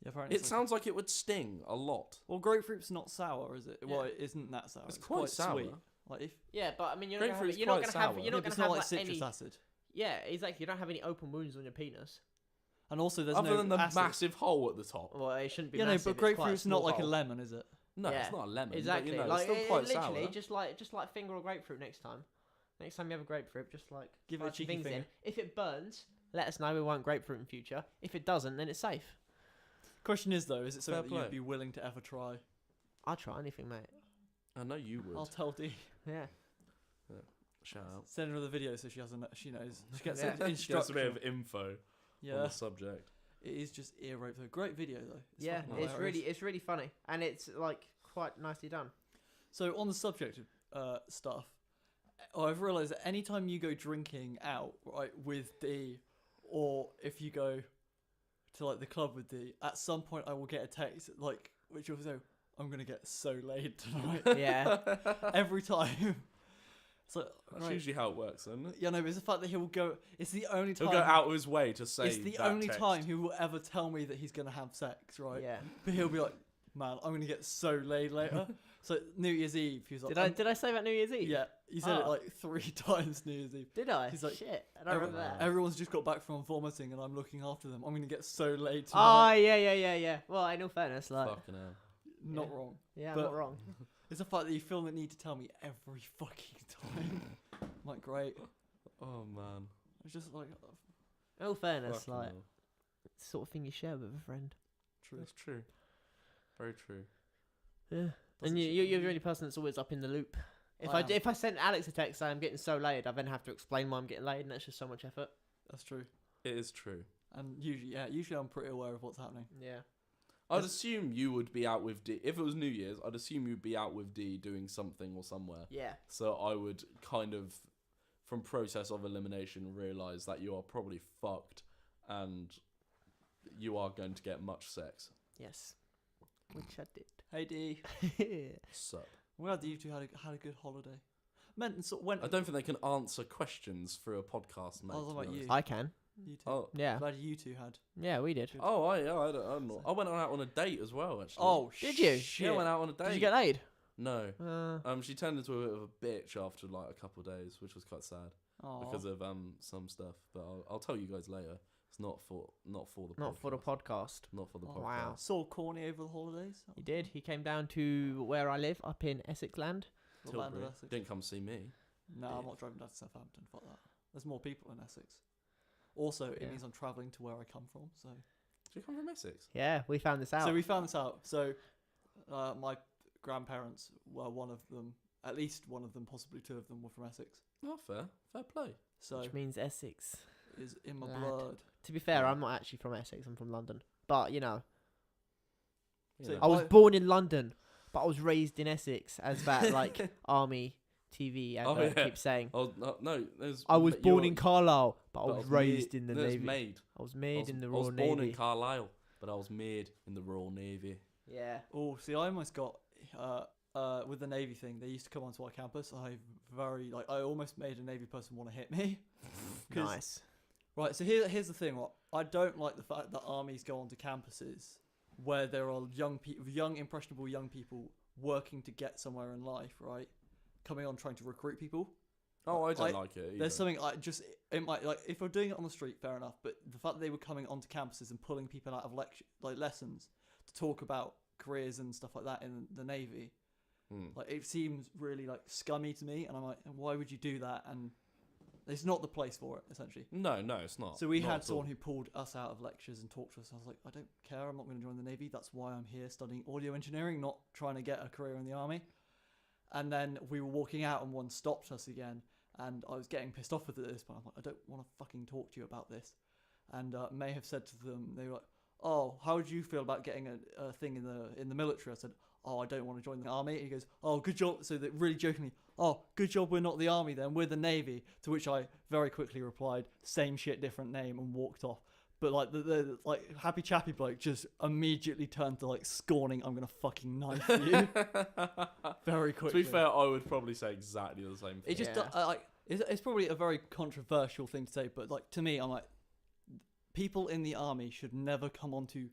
S1: Yeah, apparently
S2: it sounds like it would sting a lot.
S1: Well, grapefruit's not sour, is it?
S3: Yeah.
S1: Well, it isn't that sour.
S2: It's quite sour.
S1: Sweet. Like if
S3: but I mean, you're not gonna
S2: Grapefruit's
S3: have
S2: quite
S3: you're not
S1: it's
S3: gonna
S1: not
S3: have
S1: like
S3: any.
S1: citrus acid.
S3: Yeah, exactly. You don't have any open wounds on your penis.
S1: And also, there's
S2: Other
S1: no
S2: than the
S1: acid.
S2: massive hole at the top.
S3: Well, it shouldn't be.
S1: Yeah,
S3: massive,
S1: no, but
S3: it's quite a
S1: grapefruit's not
S3: small
S1: like a
S3: hole.
S1: lemon, is it?
S2: No,
S3: Yeah,
S2: it's not a lemon.
S3: Exactly.
S2: But,
S3: Like
S2: it's still quite
S3: literally,
S2: sour.
S3: just like finger a grapefruit next time. Next time you have a grapefruit, just like
S1: Give it a
S3: slide some
S1: cheeky
S3: things in.
S1: finger.
S3: If it burns, Let us know. We want grapefruit in future. If it doesn't, then it's safe.
S1: Question is though, is it something
S2: Fair
S1: that you'd
S2: play.
S1: be willing to ever try?
S3: I'll try anything, mate.
S2: I know you would.
S1: I'll tell D.
S3: Yeah.
S2: Shout out.
S1: Send her the video so she has she knows. She gets
S3: Yeah.
S1: an
S2: She has a
S1: instruction.
S2: bit of info on
S1: Yeah,
S2: the subject.
S1: it is just ear rape though. Great video though.
S3: Yeah,
S1: fucking hilarious.
S3: it's really funny, and it's like quite nicely done.
S1: So on the subject of stuff, I've realised that anytime you go drinking out, right, with D, or if you go to like the club with D, at some point I will get a text like which will say, "I'm gonna get so laid tonight."
S3: Yeah.
S1: Every time. It's like,
S2: That's
S1: right.
S2: usually how it works, isn't it?
S1: Yeah, no, but it's the fact that he'll go. It's the only time.
S2: He'll go out of his way to say
S1: It's the
S2: that
S1: only
S2: text.
S1: time he will ever tell me that he's gonna have sex, right?
S3: Yeah.
S1: But he'll be like, "Man, I'm gonna get so laid later." So New Year's Eve, he was like,
S3: Did I say that New Year's Eve?
S1: Yeah, you said it
S3: Oh.
S1: like 3 times New Year's Eve.
S3: Did I?
S1: He's like,
S3: Shit, I don't remember that.
S1: Everyone's just got back from vomiting, and I'm looking after them. I'm gonna get so laid
S3: Oh,
S1: tonight.
S3: yeah. Well, in all fairness, like,
S2: Fucking hell.
S1: Not
S3: yeah.
S1: wrong.
S3: yeah, I'm
S1: but-
S3: not wrong.
S1: It's the fact that you feel the need to tell me every fucking time. I'm like, great.
S2: Oh man.
S1: It's just like,
S3: In all fairness,
S2: Fucking
S3: like,
S2: hell.
S3: it's the sort of thing you share with a friend.
S1: true.
S2: That's true. Very true.
S3: Yeah.
S1: Doesn't
S3: And
S1: she-
S3: you're the only person that's always up in the loop.
S1: I am.
S3: If I sent Alex a text saying I'm getting so laid, I then have to explain why I'm getting laid, and that's just so much effort.
S1: That's true.
S2: It is true.
S1: And usually I'm pretty aware of what's happening.
S3: Yeah.
S2: I'd assume you would be out with D. If it was New Year's, I'd assume you'd be out with D doing something or somewhere.
S3: Yeah.
S2: So I would kind of, from process of elimination, realise that you are probably fucked and you are going to get much sex.
S3: Yes. Which I
S1: Hey D,
S3: did.
S2: So
S1: I'm glad that you two had a good holiday. Meant and sort of went.
S2: I don't think they can answer questions through a podcast, mate.
S1: I was
S2: to be
S1: like
S2: honest.
S1: you.
S3: I can.
S1: You two.
S2: Oh,
S3: Yeah.
S1: Glad you two had.
S3: Yeah, we did.
S1: Good.
S2: oh, I don't know. I went out on a date as well, actually.
S1: Oh,
S3: Did you?
S1: Shit.
S2: yeah, I went out on a date.
S3: Did you get laid?
S2: No.
S3: Uh,
S2: She turned into a bit of a bitch after like a couple of days, which was quite sad
S1: Aw.
S2: because of some stuff. But I'll tell you guys later. It's not for the
S3: not
S2: podcast.
S3: for the podcast.
S2: Not for the
S1: Oh,
S2: podcast.
S3: wow.
S1: Saw Corny over the holidays.
S3: He did. He came down to where I live, up in Essex land.
S1: The land of
S2: Tilbury.
S1: Essex.
S2: Didn't come see me.
S1: No, I'm not driving down to Southampton. Fuck that. There's more people in Essex. Also, it
S3: Yeah.
S1: means I'm travelling to where I come from. So,
S2: Did you come from Essex?
S3: Yeah, we found this out.
S1: so we found this out. So, my grandparents were one of them. At least one of them, possibly two of them, were from Essex.
S2: Oh, fair play.
S1: So,
S3: Which means Essex.
S1: is in my
S3: Lad.
S1: blood.
S3: To be fair,
S2: Yeah.
S3: I'm not actually from Essex. I'm from London. But, you know,
S1: So
S2: Yeah.
S3: I was
S1: Why-
S3: born in London, but I was raised in Essex, as that, like, army TV
S2: Oh,
S3: advert
S2: yeah.
S3: keeps saying.
S2: Oh no, there's.
S3: I was born in Carlisle, but I
S2: but
S3: was raised in the
S2: there's
S3: Navy.
S2: Made.
S3: I was
S2: I
S3: made
S2: was,
S3: in the
S2: I
S3: Royal
S2: was born
S3: Navy.
S2: in Carlisle, but I was made in the Royal Navy.
S3: Yeah.
S1: Oh, see, I almost got with the Navy thing. They used to come onto our campus. I almost made a Navy person want to hit me. 'Cause-
S3: Nice.
S1: Right, so here's the thing. Right, I don't like the fact that armies go onto campuses where there are young impressionable young people working to get somewhere in life. Right, coming on trying to recruit people.
S2: Oh, I don't
S1: I-
S2: like it. Either.
S1: There's something it might like if we're doing it on the street, fair enough. But the fact that they were coming onto campuses and pulling people out of lessons to talk about careers and stuff like that in the Navy, like it seems really like scummy to me. And I'm like, why would you do that? And it's not the place for it, essentially.
S2: No, it's not.
S1: So we
S2: Not
S1: had
S2: at
S1: someone
S2: all.
S1: who pulled us out of lectures and talked to us. I was like, I don't care. I'm not going to join the Navy. That's why I'm here studying audio engineering, not trying to get a career in the army. And then we were walking out and one stopped us again. And I was getting pissed off with this, but I'm like, I don't want to fucking talk to you about this. And may have said to them, they were like, oh, how would you feel about getting a thing in the military? I said, oh, I don't want to join the army. And he goes, oh, good job. So that really jokingly, oh, good job we're not the army then, we're the Navy. To which I very quickly replied, same shit, different name, and walked off. But like the like happy chappy bloke just immediately turned to like scorning, I'm gonna fucking knife you very
S2: To
S1: quickly.
S2: be fair, I would probably say exactly the same thing.
S1: It just
S3: Yeah.
S1: it's probably a very controversial thing to say, but like to me, I'm like, people in the army should never come onto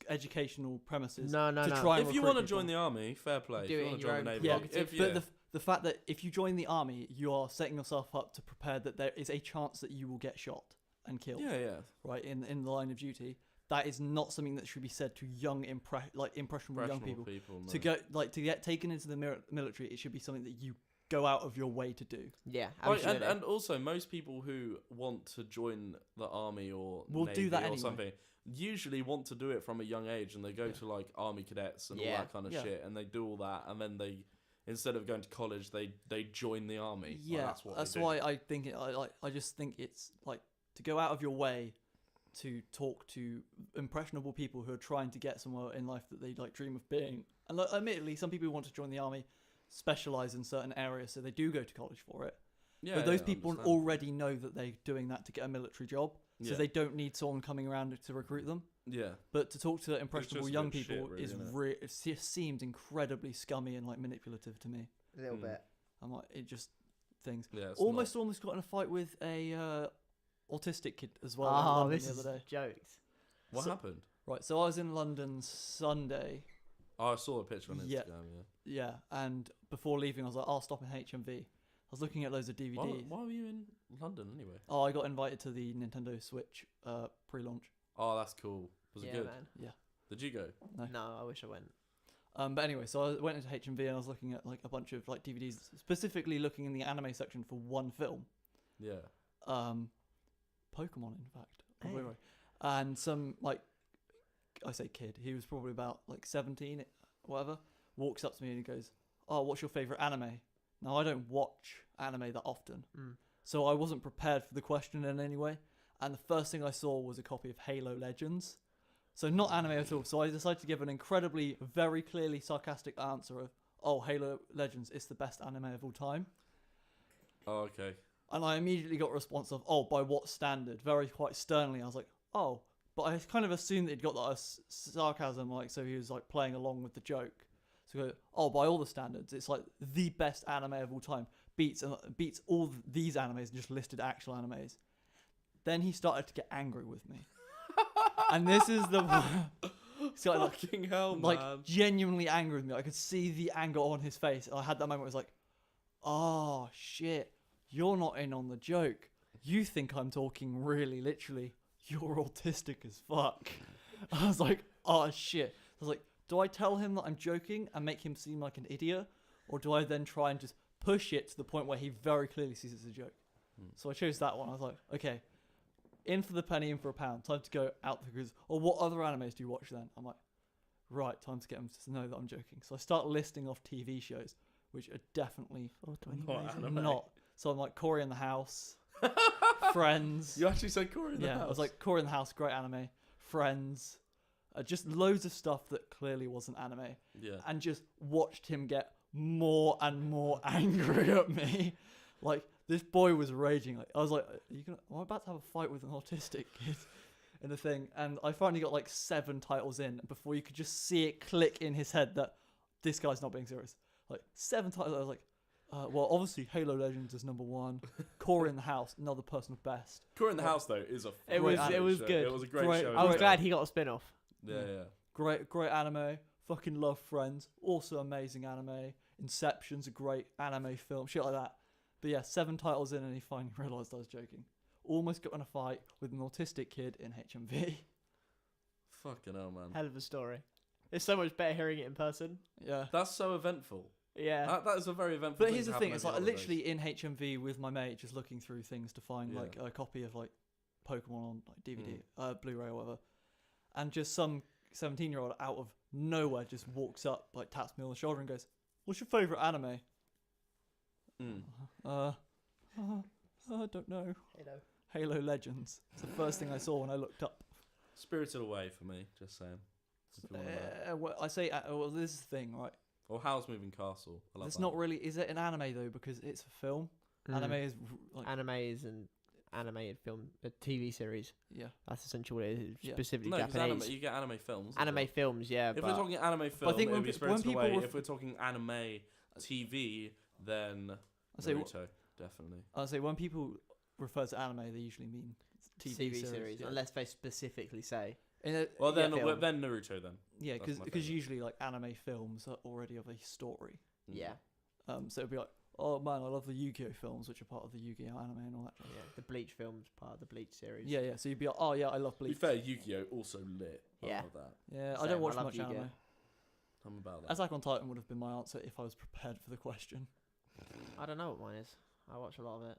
S1: educational premises.
S3: No.
S1: to try and
S2: if you
S1: recruit
S2: want to
S1: people.
S2: join the army, fair play.
S3: Do
S2: if
S3: it
S2: you
S3: in
S2: want to
S3: your
S2: join the
S3: own
S2: navy,
S1: Yeah,
S3: prerogative.
S1: but the fact that if you join the army, you are setting yourself up to prepare that there is a chance that you will get shot and killed.
S2: yeah,
S1: Right in the line of duty. That is not something that should be said to young impressionable young people.
S2: no.
S1: To get taken into the military, it should be something that you go out of your way to do.
S3: Yeah,
S2: Like,
S3: absolutely.
S2: and also, most people who want to join the army or
S1: Will
S2: Navy
S1: do that
S2: or
S1: anyway.
S2: something usually want to do it from a young age, and they go to like army cadets and all that kind of shit, and they do all that, and then they, instead of going to college, they join the army.
S1: Yeah,
S2: like,
S1: that's
S2: they do.
S1: why I think I just think it's like to go out of your way to talk to impressionable people who are trying to get somewhere in life that they like dream of being. And like, admittedly, some people who want to join the army specialize in certain areas, so they do go to college for it.
S2: Yeah,
S1: but those
S2: yeah,
S1: people
S2: understand.
S1: already know that they're doing that to get a military job, so
S2: Yeah.
S1: they don't need someone coming around to recruit them.
S2: Yeah.
S1: But to talk to impressionable
S2: just a
S1: young
S2: bit
S1: people
S2: shit, really,
S1: is
S2: isn't it?
S1: it just seems incredibly scummy and like manipulative to me.
S3: a little
S2: Mm.
S3: bit.
S1: I'm like, it just things.
S2: Yeah. It's
S1: Almost got in a fight with a autistic kid as well. in
S3: Oh,
S1: London
S3: this
S1: the
S3: is
S1: other day.
S3: jokes.
S2: What
S1: so-
S2: happened?
S1: Right, so I was in London Sunday.
S2: Oh, I saw a picture on Instagram.
S1: Yeah.
S2: Yeah.
S1: Yeah, and before leaving, I was like, I'll stop in HMV. I was looking at loads of DVDs.
S2: Why were you in London anyway?
S1: Oh, I got invited to the Nintendo Switch pre-launch.
S2: Oh, that's cool. Was it
S3: Yeah,
S2: good?
S3: man.
S2: Did you go?
S3: No, I wish I went.
S1: But anyway, so I went into HMV and I was looking at like a bunch of like DVDs, specifically looking in the anime section for one film.
S2: Yeah.
S1: Pokemon, in fact, on
S3: Hey.
S1: Blu-ray. And some like, I say kid, he was probably about like 17, whatever, walks up to me and he goes, "Oh, what's your favorite anime?" Now I don't watch anime that often, so I wasn't prepared for the question in any way. And the first thing I saw was a copy of Halo Legends, so not anime at all. So I decided to give an incredibly, very clearly sarcastic answer of, "Oh, Halo Legends is the best anime of all time."
S2: Oh, okay.
S1: And I immediately got a response of, "Oh, by what standard?" Very quite sternly. I was like, "Oh," but I kind of assumed that he'd got that as sarcasm, like so he was like playing along with the joke. So I go, "Oh, by all the standards, it's like the best anime of all time, beats all these animes and just listed actual animes." Then he started to get angry with me, and this is the he's got,
S2: Fucking hell, man.
S1: like genuinely angry with me. I could see the anger on his face. And I had that moment where it was like, "Oh shit, you're not in on the joke. You think I'm talking really literally. You're autistic as fuck." I was like, "Oh shit." I was like, do I tell him that I'm joking and make him seem like an idiot? Or do I then try and just push it to the point where he very clearly sees it's a joke? So I chose that one. I was like, okay, in for the penny, in for a pound. Time to go out because, or what other animes do you watch then? I'm like, right, time to get him to know that I'm joking. So I start listing off TV shows, which are definitely not. So I'm like, Cory in the House, Friends.
S2: You actually said Cory in the House.
S1: I was like, Cory in the House, great anime. Friends. Just loads of stuff that clearly wasn't anime.
S2: Yeah.
S1: And just watched him get more and more angry at me. Like, this boy was raging. Like, I was like, am I about to have a fight with an autistic kid in the thing? And I finally got like 7 titles in before you could just see it click in his head that this guy's not being serious. Like, 7 titles. I was like, well, obviously Halo Legends is number 1. Cory in the House, another personal best.
S2: Cory in the House, though, is a
S3: It was
S2: great
S3: good.
S2: show. It was a great show.
S3: I was
S2: yeah.
S3: glad he got a spin-off.
S2: Yeah.
S1: Great anime. Fucking love Friends. Also amazing anime. Inception's a great anime film. Shit like that. But yeah, 7 titles in and he finally realised I was joking. Almost got in a fight with an autistic kid in HMV.
S2: Fucking hell, man.
S3: Hell of a story. It's so much better hearing it in person.
S1: Yeah.
S2: That's so eventful.
S3: Yeah.
S2: That is a very eventful
S1: But
S2: thing
S1: here's
S2: to
S1: the thing,
S2: happen
S1: it's
S2: over
S1: like
S2: the
S1: literally in HMV with my mate just looking through things to find
S2: Yeah.
S1: like a copy of like Pokemon on like DVD, Blu-ray or whatever. And just some 17-year-old out of nowhere just walks up, like taps me on the shoulder and goes, "What's your favourite anime?" I don't know. Halo Legends. It's the first thing I saw when I looked up.
S2: Spirited Away for me, just saying. If you wanna know.
S1: Well, I say, well, this is the thing, right?
S2: Or Howl's Moving Castle. I love
S1: It's
S2: that.
S1: not really. Is it an anime though? Because it's a film. Anime is like
S3: Animes and animated film, a TV series.
S1: yeah.
S3: That's essentially what it is.
S1: Yeah.
S3: Specifically
S2: No, because
S3: Japanese.
S2: you get anime films. as
S3: Anime
S2: well.
S3: films, yeah.
S2: If
S3: but
S2: we're talking anime film,
S1: I think
S2: it
S1: when
S2: would be
S1: pe- when
S2: Spirited
S1: people
S2: Away.
S1: ref-
S2: If we're talking anime TV, then
S1: I say,
S2: Naruto, definitely.
S1: I say when people refer to anime, they usually mean TV,
S3: series,
S1: yeah.
S3: unless they specifically say.
S2: Well, then
S3: film.
S2: then Naruto then.
S1: Yeah,
S2: That's my
S1: because
S2: favourite.
S1: usually like anime films are already of a story.
S3: Yeah.
S1: So it'd be like, oh man, I love the Yu-Gi-Oh films, which are part of the Yu-Gi-Oh anime and all that.
S3: Yeah. The Bleach films, part of the Bleach series.
S1: Yeah, yeah. So you'd be like, oh yeah, I love
S2: To be
S1: Bleach.
S2: fair, Yu-Gi-Oh also lit.
S3: Yeah.
S2: I love that.
S1: Yeah, I
S3: Same,
S1: don't watch
S3: I love
S1: much
S3: Yu-Gi-Oh.
S1: anime.
S2: I'm about that.
S1: Attack on Titan would have been my answer if I was prepared for the question.
S3: I don't know what mine is. I watch a lot of it.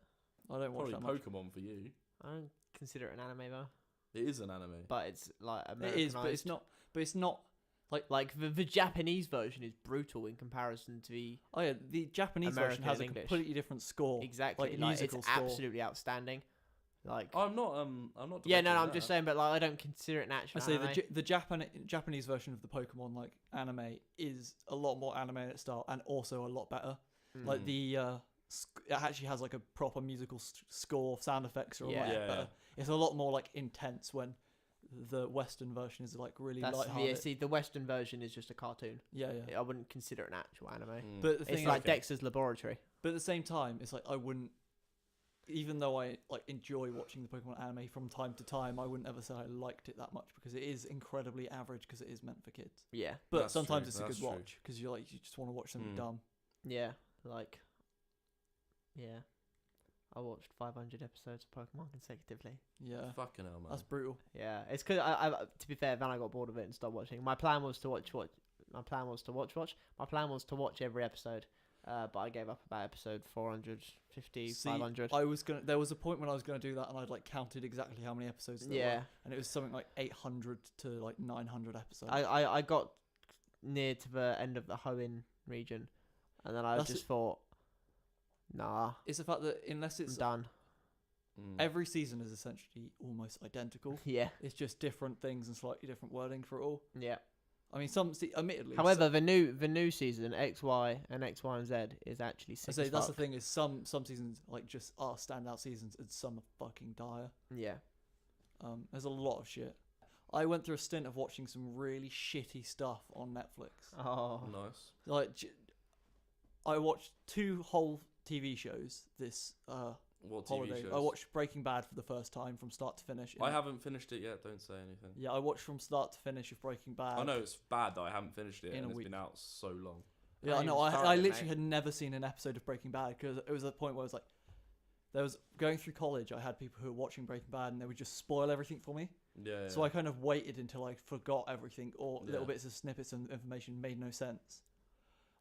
S1: I don't watch
S2: Probably
S1: that much.
S2: Pokemon for you.
S3: I don't consider it an anime though.
S2: It is an anime.
S3: But it's like
S1: It
S3: Americanized.
S1: is, but it's not. But it's not.
S3: Like the Japanese version is brutal in comparison to the
S1: Oh yeah, the Japanese
S3: American
S1: version has a
S3: English.
S1: completely different score.
S3: exactly
S1: Like,
S3: like
S1: musical
S3: it's
S1: score.
S3: absolutely outstanding. Like
S2: I'm not.
S3: yeah, no,
S2: debating
S3: I'm just
S2: that.
S3: saying, but like I don't consider it an actual
S1: I say
S3: anime.
S1: the Japanese version of the Pokemon like anime is a lot more animated style and also a lot better. Like the it actually has like a proper musical score, sound effects are a lot
S3: Yeah.
S1: better. It's a lot more like intense when the Western version is like really
S3: That's
S1: lighthearted.
S3: see, the Western version is just a cartoon.
S1: Yeah.
S3: I wouldn't consider it an actual anime.
S1: But the thing
S3: It's
S1: is,
S3: like Dexter's Laboratory.
S1: but at the same time, it's like I wouldn't, even though I like enjoy watching the Pokemon anime from time to time, I wouldn't ever say I liked it that much because it is incredibly average because it is meant for kids.
S3: Yeah,
S1: But
S2: That's
S1: sometimes
S2: true,
S1: it's a
S2: that's
S1: good
S2: true.
S1: watch because you just want to watch something
S2: Mm.
S1: dumb.
S3: yeah, like yeah. I watched 500 episodes of Pokemon consecutively.
S1: Yeah,
S2: Fucking hell, man.
S1: that's brutal.
S3: Yeah, it's because I to be fair, then I got bored of it and stopped watching. My plan was to watch. My plan was to watch. My plan was to watch every episode, but I gave up about episode 450,
S1: See,
S3: 500.
S1: There was a point when I was gonna do that, and I'd like counted exactly how many episodes there
S3: Yeah,
S1: were, and it was something like 800 to like 900 episodes.
S3: I got near to the end of the Hoenn region, and then I
S1: That's
S3: just thought, nah,
S1: It's the fact that unless
S3: I'm
S1: it's
S3: done.
S1: every season is essentially almost identical.
S3: Yeah,
S1: It's just different things and slightly different wording for it all.
S3: yeah.
S1: I mean, admittedly.
S3: However, the new season X, Y, and X, Y, and Z is actually sick.
S1: I say
S3: as
S1: that's the
S3: fuck.
S1: thing is some seasons like just are standout seasons and some are fucking dire.
S3: Yeah.
S1: There's a lot of shit. I went through a stint of watching some really shitty stuff on Netflix.
S3: Oh.
S2: Nice.
S1: Like, I watched 2 whole TV shows this
S2: What TV
S1: holiday.
S2: shows?
S1: I watched Breaking Bad for the first time from start to finish.
S2: I haven't finished it yet. Don't say anything.
S1: Yeah, I watched from start to finish of Breaking Bad.
S2: I know it's bad that I haven't finished it
S1: In
S2: and
S1: a
S2: it's
S1: week.
S2: been out so long.
S1: Yeah, I
S3: I
S1: know.
S3: even
S1: I
S3: started,
S1: literally
S3: mate.
S1: had never seen an episode of Breaking Bad because it was a point where I was like, there was going through college. I had people who were watching Breaking Bad and they would just spoil everything for me.
S2: Yeah.
S1: So I kind of waited until I forgot everything or
S2: Yeah.
S1: little bits of snippets of information made no sense.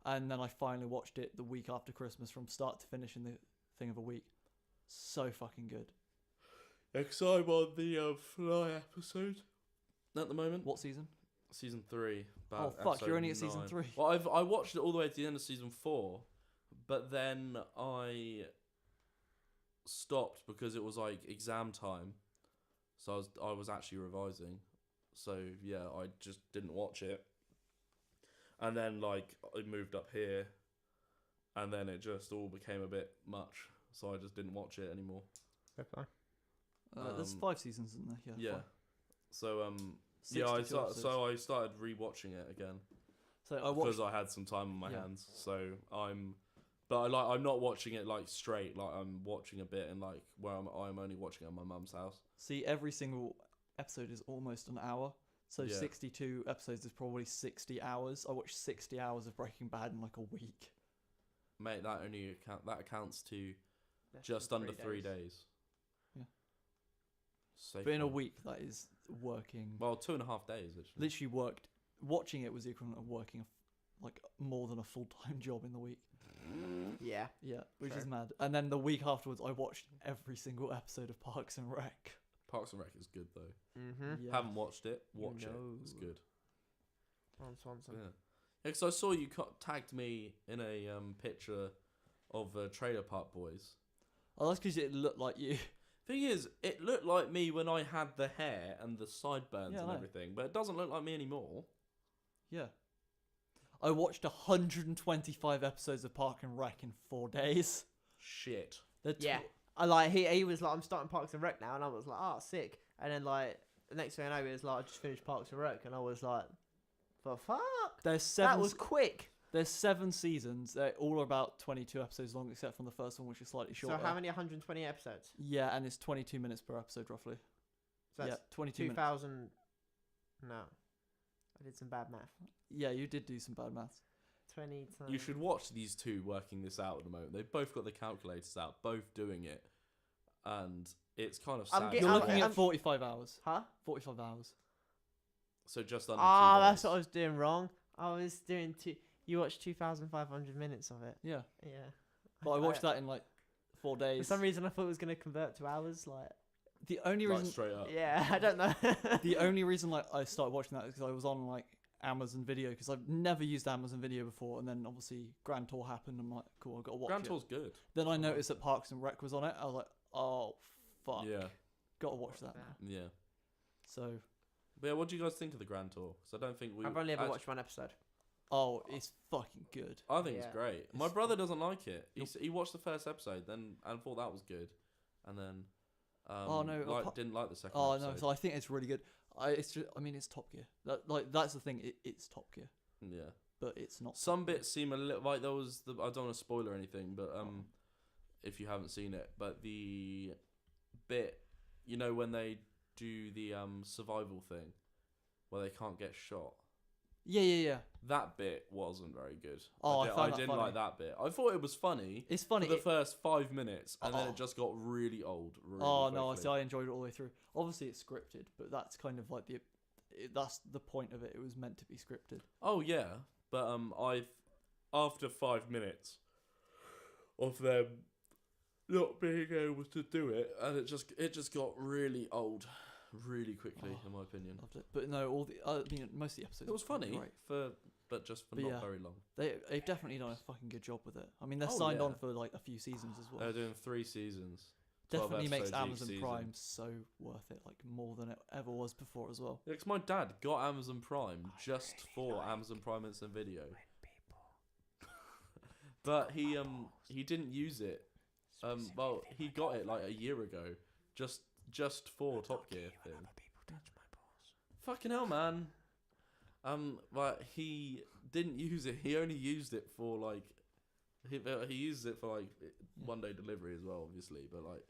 S1: And then I finally watched it the week after Christmas from start to finish in the thing of a week. So fucking good.
S2: Because I'm on the Fly episode at the moment.
S1: What season?
S2: Season 3.
S1: Oh fuck, you're only at season 3.
S2: Well, I watched it all the way to the end of season 4, but then I stopped because it was like exam time, so I was actually revising. So yeah, I just didn't watch it, and then like I moved up here, and then it just all became a bit much, so I just didn't watch it anymore.
S1: There's 5 seasons, isn't there?
S2: Yeah.
S1: 5.
S2: So
S1: 62
S2: I
S1: episodes.
S2: started rewatching it again.
S1: So I watched.
S2: Because I had some time on my
S1: Yeah.
S2: hands, so I'm not watching it like straight. Like I'm watching a bit, and like where I'm only watching it at my mum's house.
S1: See, every single episode is almost an hour. So
S2: Yeah.
S1: 62 episodes is probably 60 hours. I watched 60 hours of Breaking Bad in like a week.
S2: Mate, that accounts to just under 3 days.
S1: Yeah.
S2: Safe
S1: But in a
S2: one.
S1: week, that is working.
S2: Well, 2.5 days actually.
S1: Literally worked. Watching it was the equivalent of working like more than a full-time job in the week.
S3: Yeah.
S1: Yeah, which
S3: Fair.
S1: is mad. And then the week afterwards, I watched every single episode of Parks and Rec.
S2: Parks and Rec is good though.
S3: Mm-hmm.
S1: Yeah.
S2: Haven't watched it.
S3: You
S2: Watch it.
S3: know.
S2: It's good.
S3: Ron Swanson.
S2: Yeah. Because I saw you tagged me in a picture of Trailer Park Boys.
S1: Oh, that's because it looked like you.
S2: Thing is, it looked like me when I had the hair and the sideburns
S1: Yeah, I
S2: and
S1: know.
S2: everything, but it doesn't look like me anymore.
S1: Yeah. I watched 125 episodes of Park and Rec in 4 days.
S2: Shit.
S1: They're
S3: Yeah. I like he was like, I'm starting Parks and Rec now, and I was like, oh, sick. And then like the next thing I know, he was like, I just finished Parks and Rec, and I was like, for fuck,
S1: There's
S3: that
S1: 7.
S3: was quick.
S1: There's 7 seasons. They're all about 22 episodes long, except from the first one, which is slightly shorter.
S3: So how many 120 episodes?
S1: Yeah, and it's 22 minutes per episode, roughly.
S3: So
S1: Yeah,
S3: that's
S1: 22 minutes.
S3: 2000. No, I did some bad math.
S1: Yeah, you did do some bad maths.
S3: 20 times.
S2: You should watch these two working this out at the moment. They've both got the calculators out, both doing it, and it's kind of
S3: I'm
S2: sad.
S3: get-
S1: You're
S3: I'm-
S1: looking
S3: I'm-
S1: at 45 hours.
S3: Huh?
S1: 45 hours.
S2: So just under.
S3: Ah,
S2: 2
S3: that's
S2: days.
S3: what I was doing wrong. I was doing You watched 2,500 minutes of it.
S1: Yeah.
S3: Yeah.
S1: but I watched that in like 4
S3: For
S1: days.
S3: some reason, I thought it was going to convert to hours. Like,
S1: The only
S2: Like
S1: reason,
S2: straight up.
S3: yeah, I don't know.
S1: the only reason like I started watching that is because I was on like Amazon Video because I've never used Amazon Video before, and then obviously Grand Tour happened. I'm like, cool, I've got to watch
S2: Grand
S1: it.
S2: Tour's good.
S1: Then I noticed that Parks and Rec was on it. I was like, oh fuck,
S2: Yeah.
S1: got to watch that now.
S2: Yeah.
S1: So,
S2: But yeah, what do you guys think of the Grand Tour? Because I don't think we.
S3: I've only ever watched one episode.
S1: oh, it's fucking good.
S2: I think it's
S3: Yeah.
S2: great. My brother doesn't like it. He watched the first episode then and thought that was good, and then
S1: Oh, no,
S2: didn't like the second.
S1: Oh
S2: episode.
S1: no, so I think it's really good. It's just, I mean, it's Top Gear. That's the thing. It's Top Gear,
S2: Yeah.
S1: but it's not.
S2: Some bits seem a little like there was the. I don't want to spoil or anything, but if you haven't seen it, but the bit, you know, when they do the survival thing, where they can't get shot.
S1: Yeah.
S2: That bit wasn't very good.
S1: Oh, I found that
S2: didn't
S1: funny.
S2: like that bit. I thought it was funny
S1: It's funny.
S2: for the first 5 minutes, and then
S1: Oh.
S2: it just got really old. Really
S1: Oh no,
S2: quickly.
S1: see, I enjoyed it all the way through. Obviously, it's scripted, but that's kind of like that's the point of it. It was meant to be scripted.
S2: Oh yeah, but after 5 minutes of them not being able to do it, and it just got really old, really quickly, in my opinion.
S1: Loved it, but no, all the I mean, most of the episodes.
S2: It was
S1: were fucking
S2: funny
S1: great.
S2: but not
S1: yeah.
S2: very long.
S1: They've definitely done a fucking good job with it. I mean, they're
S2: Oh,
S1: signed
S2: yeah.
S1: on for like a few seasons as well.
S2: They're doing 3 seasons. 12
S1: Definitely makes
S2: episodes each
S1: Amazon
S2: season.
S1: Prime so worth it, like more than it ever was before as well.
S2: Yeah, 'cause my dad got Amazon Prime just for Amazon Prime Instant Video. But he didn't use it. Well, he got it like a year ago, just for Top Gear thing. Fucking hell, man. But he didn't use it. He only used it for like, he used it for like 1 day delivery as well, obviously. But like,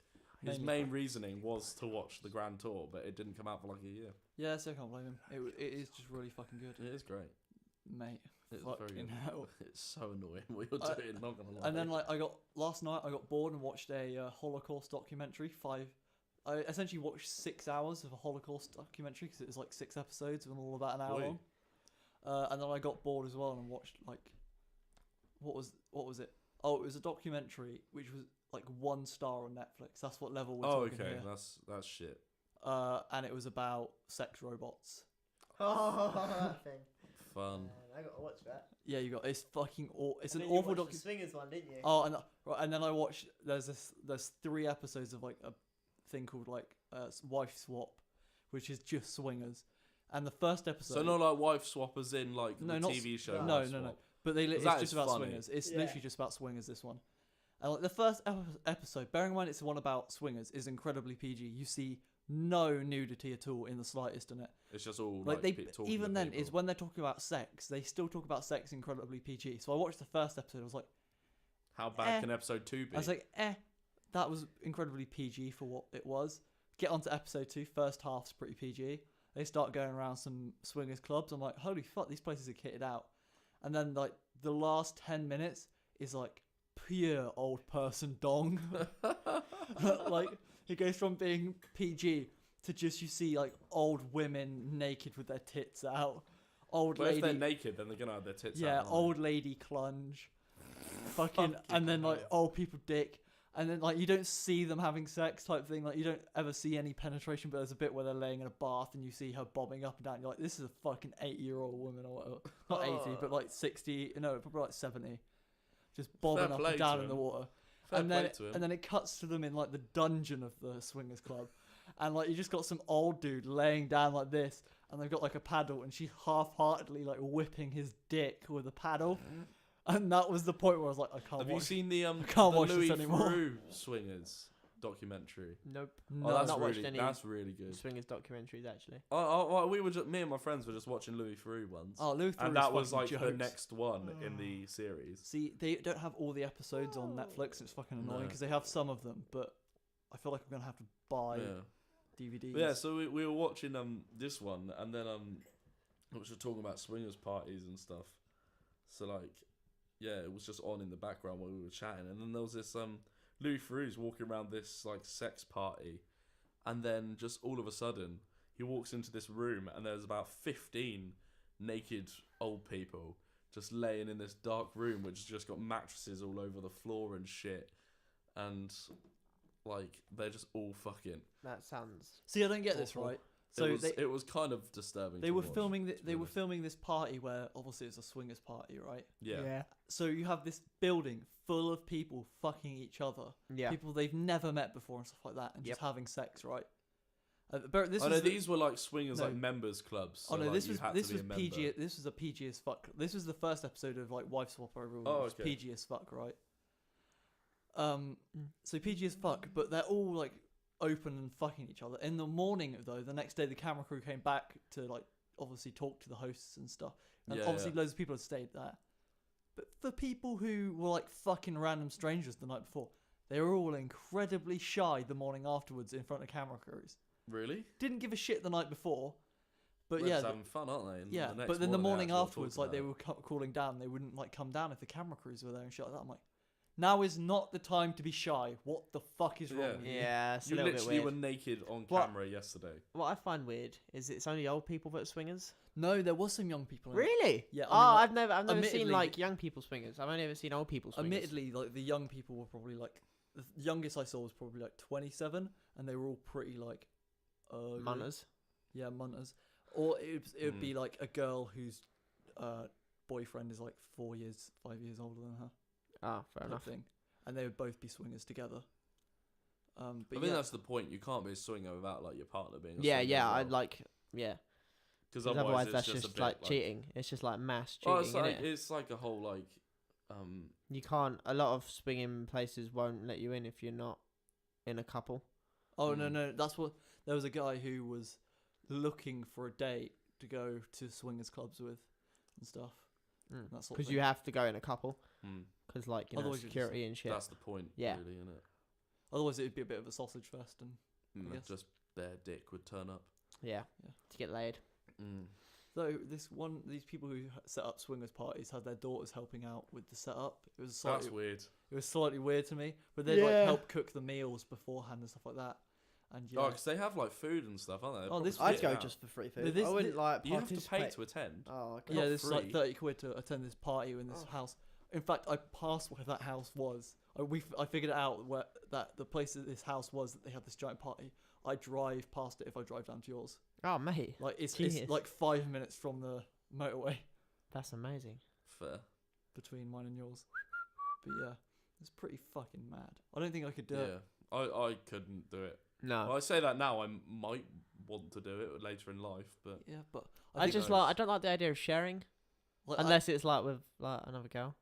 S2: his
S1: Mainly
S2: main reasoning was to watch the Grand Tour, but it didn't come out for like a year.
S1: Yeah, so I can't blame him. It is just really fucking good,
S2: It is great.
S1: mate.
S2: It's very
S1: Fucking
S2: good.
S1: hell.
S2: It's so annoying what you're doing. Not gonna lie.
S1: And then like last night I got bored and watched a Holocaust documentary. I essentially watched 6 hours of a Holocaust documentary because it was like 6 episodes and all about an hour
S2: Oi.
S1: long. And then I got bored as well and watched like what was it? Oh, it was a documentary which was like 1 star on Netflix. That's what level we're
S2: Oh,
S1: talking
S2: okay.
S1: here.
S2: That's shit.
S1: And it was about sex robots.
S3: Oh, that thing.
S2: Fun.
S3: I got to watch that.
S1: Yeah, it's fucking it's
S3: And
S1: an
S3: then you
S1: awful
S3: watched the
S1: documentary.
S3: Swingers one, didn't you?
S1: Oh, and then I watched. There's 3 episodes of like a thing called like Wife Swap, which is just swingers. And the first episode.
S2: So not like wife swappers in like
S1: No,
S2: the
S1: not
S2: TV show.
S1: no,
S2: Wife
S1: no.
S2: Swap.
S1: But it's
S2: that
S1: just
S2: is
S1: about
S2: funny.
S1: swingers. It's
S3: Yeah.
S1: literally just about swingers. This one, and like the first episode, bearing in mind it's the one about swingers, is incredibly PG. You see no nudity at all in the slightest in it.
S2: It's just all
S1: Like they
S2: talking
S1: even
S2: to
S1: then
S2: people.
S1: is when they're talking about sex, they still talk about sex incredibly PG. So I watched the first episode. I was like,
S2: How bad can episode 2 be?
S1: I was like, that was incredibly PG for what it was. Get on to episode 2. First half's pretty PG. They start going around some swingers clubs. I'm like, holy fuck, these places are kitted out. And then like the last 10 minutes is like pure old person dong. Like it goes from being PG to just you see like old women naked with their tits out. Old
S2: But if they're
S1: lady,
S2: naked, then they're gonna have their tits out.
S1: yeah,
S2: aren't they?
S1: old lady clunge. Fucking, and then like old people dick. And then, like, you don't see them having sex type thing. Like, you don't ever see any penetration, but there's a bit where they're laying in a bath and you see her bobbing up and down. You're like, this is a fucking 80-year-old woman or whatever. Not 80, but like 60. No, probably like 70. Just bobbing
S2: Fair
S1: up
S2: play
S1: and down
S2: to
S1: in the
S2: him.
S1: water.
S2: Fair
S1: and
S2: play
S1: then
S2: to him.
S1: and then it cuts to them in like the dungeon of the swingers club. And like, you just got some old dude laying down like this. And they've got like a paddle and she's half-heartedly like whipping his dick with a paddle. And that was the point where I was like, I can't
S2: Have
S1: watch.
S2: you seen the
S1: can't watch
S2: Louis
S1: this anymore.
S2: Theroux Swingers documentary?
S3: Nope.
S1: No,
S2: Oh, that's
S3: not watched
S2: really
S3: any
S2: that's really good.
S3: Swingers documentaries actually.
S2: We were just me and my friends were just watching Louis Theroux once,
S1: Oh, Louis Theroux's
S2: and that was like
S1: fucking
S2: the
S1: jokes.
S2: next one in the series.
S1: See, they don't have all the episodes on Netflix. It's fucking annoying
S2: No.
S1: because they have some of them, but I feel like I'm gonna have to buy
S2: Yeah.
S1: DVDs.
S2: But yeah, so we were watching this one, and then we were talking about swingers parties and stuff. So like, yeah, it was just on in the background while we were chatting, and then there was this Louis Theroux's walking around this like sex party, and then just all of a sudden he walks into this room, and there's about 15 naked old people just laying in this dark room, which has just got mattresses all over the floor and shit, and like they're just all fucking.
S3: That sounds.
S1: See, I don't get this
S2: awful.
S1: right. So
S2: it was kind of disturbing.
S1: They were
S2: watch,
S1: filming. They were filming this party where obviously it's a swingers party, right?
S2: Yeah.
S1: So you have this building full of people fucking each other.
S3: Yeah.
S1: People they've never met before and stuff like that, and just having sex, right? But
S2: These were like swingers, like members clubs. So,
S1: this
S2: was
S1: PG. This was a PG as fuck. This was the first episode of like Wife Swap Overall.
S2: Oh,
S1: which was PG as fuck, right? So PG as fuck, but they're all like open and fucking each other. In the morning, though, the next day, the camera crew came back to like obviously talk to the hosts and stuff, and obviously loads of people had stayed there. But for people who were like fucking random strangers the night before, they were all incredibly shy the morning afterwards in front of camera crews.
S2: Really?
S1: Didn't give a shit the night before, but
S2: They're
S1: yeah,
S2: just having fun, aren't they? And
S1: but then the morning
S2: actually
S1: afterwards,
S2: talk
S1: like they
S2: about
S1: were cooling down, they wouldn't like come down if the camera crews were there and shit like that. I'm like, now is not the time to be shy. What the fuck is wrong with you?
S3: Yeah, it's a
S2: You
S3: little bit
S2: literally
S3: weird.
S2: were naked on
S3: What?
S2: camera yesterday.
S3: What I find weird is it's only old people that are swingers.
S1: No, there was some young people in it.
S3: Really?
S1: Yeah,
S3: Oh,
S1: I
S3: I've never seen
S1: admittedly-
S3: like young people swingers. I've only ever seen old people swingers.
S1: Admittedly, like the young people were probably like the youngest I saw was probably like 27, and they were all pretty like
S3: Munters.
S1: Yeah, munters. Or it would be like a girl whose boyfriend is like 5 years older than her.
S3: Ah, fair
S1: type
S3: enough.
S1: thing. And they would both be swingers together. But
S2: I think that's the point. You can't be a swinger without like your partner being. A
S3: Yeah,
S2: swinger
S3: yeah.
S2: as well.
S3: I'd like, yeah.
S2: Because
S3: Otherwise,
S2: it's
S3: that's
S2: just,
S3: just
S2: a bit,
S3: like cheating. It's just like mass cheating,
S2: Oh, it's like
S3: innit?
S2: it's like a whole like.
S3: You can't. A lot of swinging places won't let you in if you're not in a couple.
S1: Oh no, that's what. There was a guy who was looking for a date to go to swingers clubs with, and stuff. That sort of
S3: Because
S1: thing.
S3: you have to go in a couple.
S2: Mm.
S3: Because like you know,
S1: Otherwise you're
S3: security and shit.
S2: That's the point.
S3: Yeah.
S2: Really, isn't it?
S1: Otherwise, it'd be a bit of a sausage fest, and I guess.
S2: Just their dick would turn up.
S3: Yeah. To get laid.
S1: Though these people who set up swingers parties had their daughters helping out with the setup. It was
S2: That's
S1: slightly,
S2: weird.
S1: it was slightly weird to me, but they'd like help cook the meals beforehand and stuff like that. And
S2: Oh, because they have like food and stuff, aren't they?
S1: Oh, this-
S3: I'd go
S2: out.
S3: just for free
S1: But
S3: food.
S1: this-
S3: I wouldn't like
S2: You have to pay
S3: participate.
S2: to attend.
S3: Oh, okay.
S1: yeah,
S2: not
S1: there's like
S2: free.
S1: 30 quid to attend this party in this house. In fact, I passed where that house was. I figured out where that the place that this house was that they had this giant party. I drive past it if I drive down to yours.
S3: Oh, mate.
S1: Like it's
S3: Genius.
S1: like 5 minutes from the motorway
S3: That's amazing.
S2: Fair.
S1: between mine and yours. But yeah, it's pretty fucking mad. I don't think I could do it.
S2: Yeah, I couldn't do it.
S3: No.
S2: Well, I say that now. I might want to do it later in life, but
S1: Yeah, but
S3: I
S1: think
S3: just
S2: those-
S3: I don't like the idea of sharing
S1: like,
S3: unless it's like with like another girl.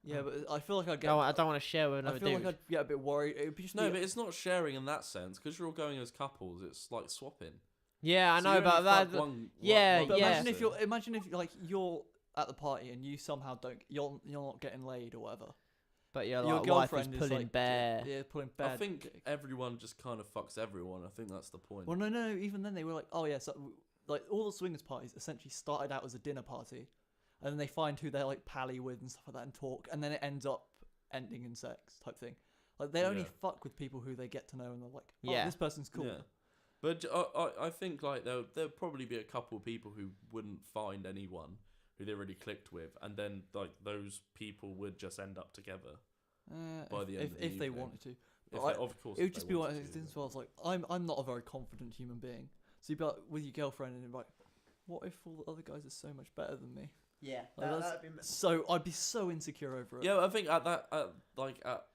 S1: yeah, but I feel like I
S3: don't want to share with
S1: I
S3: another
S1: feel
S3: dude.
S1: like I'd get a bit worried. It'd be just
S2: no,
S1: be-
S2: but it's not sharing in that sense because you're all going as couples. It's like swapping.
S3: Yeah, I
S2: So
S3: know
S2: you
S3: about
S2: only
S3: that.
S2: fuck one-
S3: yeah,
S2: one
S1: But
S3: yeah.
S1: imagine if like you're at the party and you somehow you're not getting laid or whatever.
S3: But your
S1: Your
S3: like, wife is
S1: girlfriend is
S3: pulling
S1: like
S3: bare.
S1: Yeah, pulling bad.
S2: I think everyone just kind of fucks everyone. I think that's the point.
S1: Well, no. Even then, they were like, oh yeah, so like all the swingers parties essentially started out as a dinner party, and then they find who they're like pally with and stuff like that and talk, and then it ends up ending in sex type thing. Like they only
S2: Yeah.
S1: fuck with people who they get to know, and they're like, oh,
S3: Yeah.
S1: this person's cool.
S2: Yeah. But I think like there'll probably be a couple of people who wouldn't find anyone who they really clicked with, and then like those people would just end up together. By the end of the
S1: if they
S2: evening.
S1: wanted to.
S2: If
S1: But
S2: they, of course,
S1: It would
S2: if
S1: just
S2: they
S1: be one of
S2: wanted
S1: those
S2: to,
S1: things where I was like, I'm not a very confident human being. So you'd be like with your girlfriend and you're like, what if all the other guys are so much better than me?
S3: Yeah,
S1: So I'd be so insecure over it.
S2: Yeah, I think at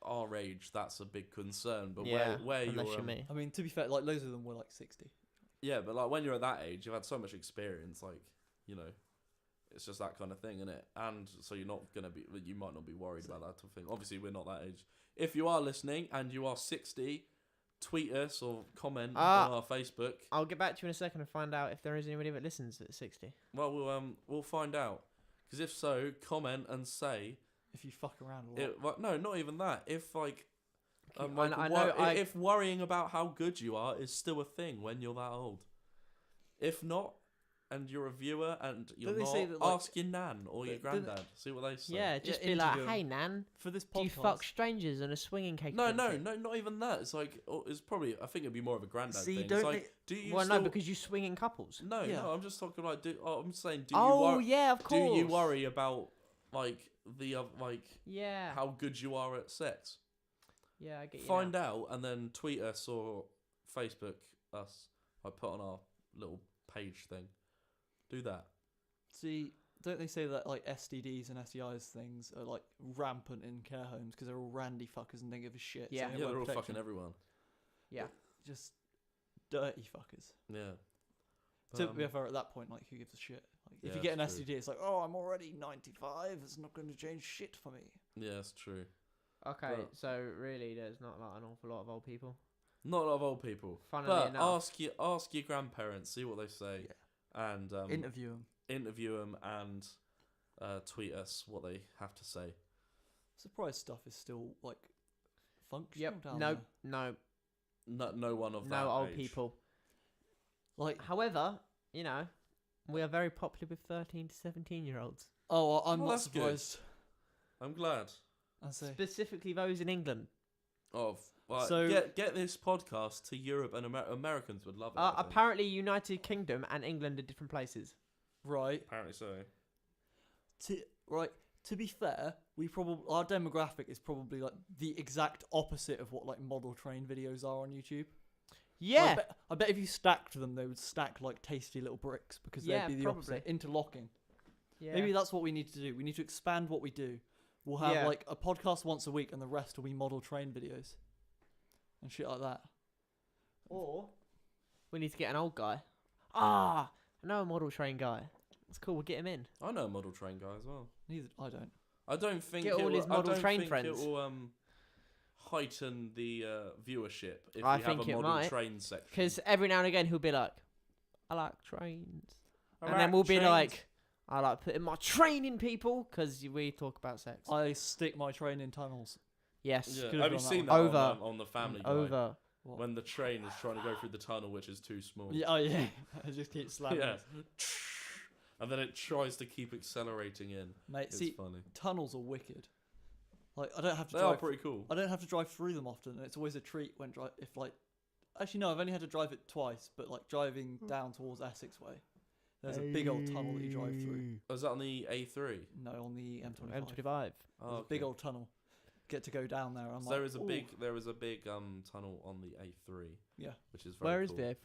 S2: our age, that's a big concern. But
S3: yeah,
S2: where
S3: unless
S2: you're,
S3: you're me.
S1: I mean, to be fair, like loads of them were like 60.
S2: yeah, but like when you're at that age, you've had so much experience, like you know, it's just that kind of thing, isn't it? And so you might not be worried about that type of thing. Obviously, we're not that age. If you are listening and you are 60, tweet us or comment on our Facebook.
S3: I'll get back to you in a second and find out if there is anybody that listens at 60.
S2: Well, we'll find out. Because if so, comment and say.
S1: If you fuck around a lot.
S2: Well, no, not even that. If like,
S3: if
S2: worrying about how good you are is still a thing when you're that old. If not, and you're a viewer and you're
S1: Don't they
S2: not,
S1: say that, like,
S2: ask your nan or your
S1: don't they-
S2: granddad. See what they say.
S3: Yeah, just
S1: Yeah,
S3: be like,
S1: interview 'em.
S3: hey, Nan,
S1: For this podcast.
S3: do you fuck strangers on a swinging cake?
S2: No, not even that. It's like it's probably. I think it'd be more of a granddad
S1: See,
S2: thing.
S1: don't
S2: It's like, do you?
S3: Well,
S2: still...
S3: no, because you swing in couples.
S2: No,
S1: Yeah.
S2: no. I'm just talking like. I'm saying. Do you
S3: Oh,
S2: worry?
S3: yeah, of
S2: Do
S3: course.
S2: you worry about like the
S3: Yeah.
S2: how good you are at sex?
S3: Yeah, I get you.
S2: Find out and then tweet us or Facebook us. I put on our little page thing. Do that.
S1: See, don't they say that like STDs and STIs things are like rampant in care homes because they're all randy fuckers and don't give a shit?
S3: Yeah.
S1: so
S2: Yeah,
S1: they
S2: they're all
S1: won't protect
S2: fucking
S1: you.
S2: everyone.
S3: Yeah.
S1: Just dirty fuckers.
S2: Yeah.
S1: To be fair, at that point, like, who gives a shit? Like, if
S2: Yeah,
S1: you get an
S2: it's true.
S1: STD, it's like, oh, I'm already 95. It's not going to change shit for me.
S2: Yeah, it's true.
S3: Okay,
S2: But-
S3: so really, there's not like an awful lot of old people.
S2: Not a lot of old people.
S3: Funnily
S2: But
S3: enough.
S2: ask your grandparents, see what they say, and
S1: Interview them.
S2: interview them and tweet us what they have to say.
S1: Surprise stuff is still like functional
S3: Yep.
S1: down
S3: No,
S1: there.
S3: no,
S2: No one of that
S3: no old
S2: age.
S3: people.
S1: Like,
S3: However, you know, we are very popular with 13 to 17-year-olds.
S1: oh, I'm
S2: Oh,
S1: not
S2: that's good.
S1: surprised.
S2: I'm glad.
S1: I say.
S3: Specifically those in England.
S1: So-
S2: get this podcast to Europe and Americans would love it. I think.
S3: Apparently, United Kingdom and England are different places.
S1: Right.
S2: Apparently so.
S1: To be fair, our demographic is probably like the exact opposite of what like model train videos are on YouTube.
S3: Yeah.
S1: I bet if you stacked them, they would stack like tasty little bricks because
S3: Yeah,
S1: they'd be the
S3: probably.
S1: opposite, interlocking.
S3: Yeah.
S1: Maybe that's what we need to do. We need to expand what we do. We'll have
S3: Yeah.
S1: like a podcast once a week, and the rest will be model train videos and shit like that.
S3: Or we need to get an old guy. I know a model train guy. It's cool. We'll get him in.
S2: I know a model train guy as well.
S1: Neither I don't.
S2: I don't think
S3: Get all
S2: it
S3: his
S2: will, I
S3: model
S2: don't
S3: train
S2: think
S3: friends.
S2: It will heighten the viewership if
S3: I
S2: we have
S3: think
S2: a
S3: it
S2: model
S3: might,
S2: train section.
S3: Because every now and again he'll be like, "I like trains,"
S2: I
S3: and
S2: like
S3: then we'll be
S2: trains.
S3: like, "I like putting my train in people," because we talk about sex.
S1: I stick my train in tunnels.
S3: Yes.
S2: Yeah.
S1: could've
S2: Have you
S1: gone that
S2: seen
S1: one.
S2: that
S3: Over.
S2: on the Family Guy?
S3: Over.
S1: What?
S2: When the train is trying to go through the tunnel, which is too small.
S1: Yeah, oh yeah. I just keep slamming.
S2: Yeah.
S1: it.
S2: And then it tries to keep accelerating in.
S1: Mate,
S2: It's
S1: see,
S2: funny.
S1: tunnels are wicked. Like I don't have to
S2: They are
S1: drive.
S2: pretty cool.
S1: I don't have to drive through them often, and it's always a treat when if like. Actually, no, I've only had to drive it twice, but like driving down towards Essex way, there's a big old tunnel that you drive through.
S2: Oh, is that on the A3?
S1: No, on the M25.
S3: M25.
S2: Oh,
S1: There's a big old tunnel. Get to go down there. I'm
S2: So
S1: like,
S2: there is a
S1: "Ooh."
S2: big tunnel on the A3.
S1: Yeah.
S2: Which is very
S3: Where is
S2: cool.
S3: the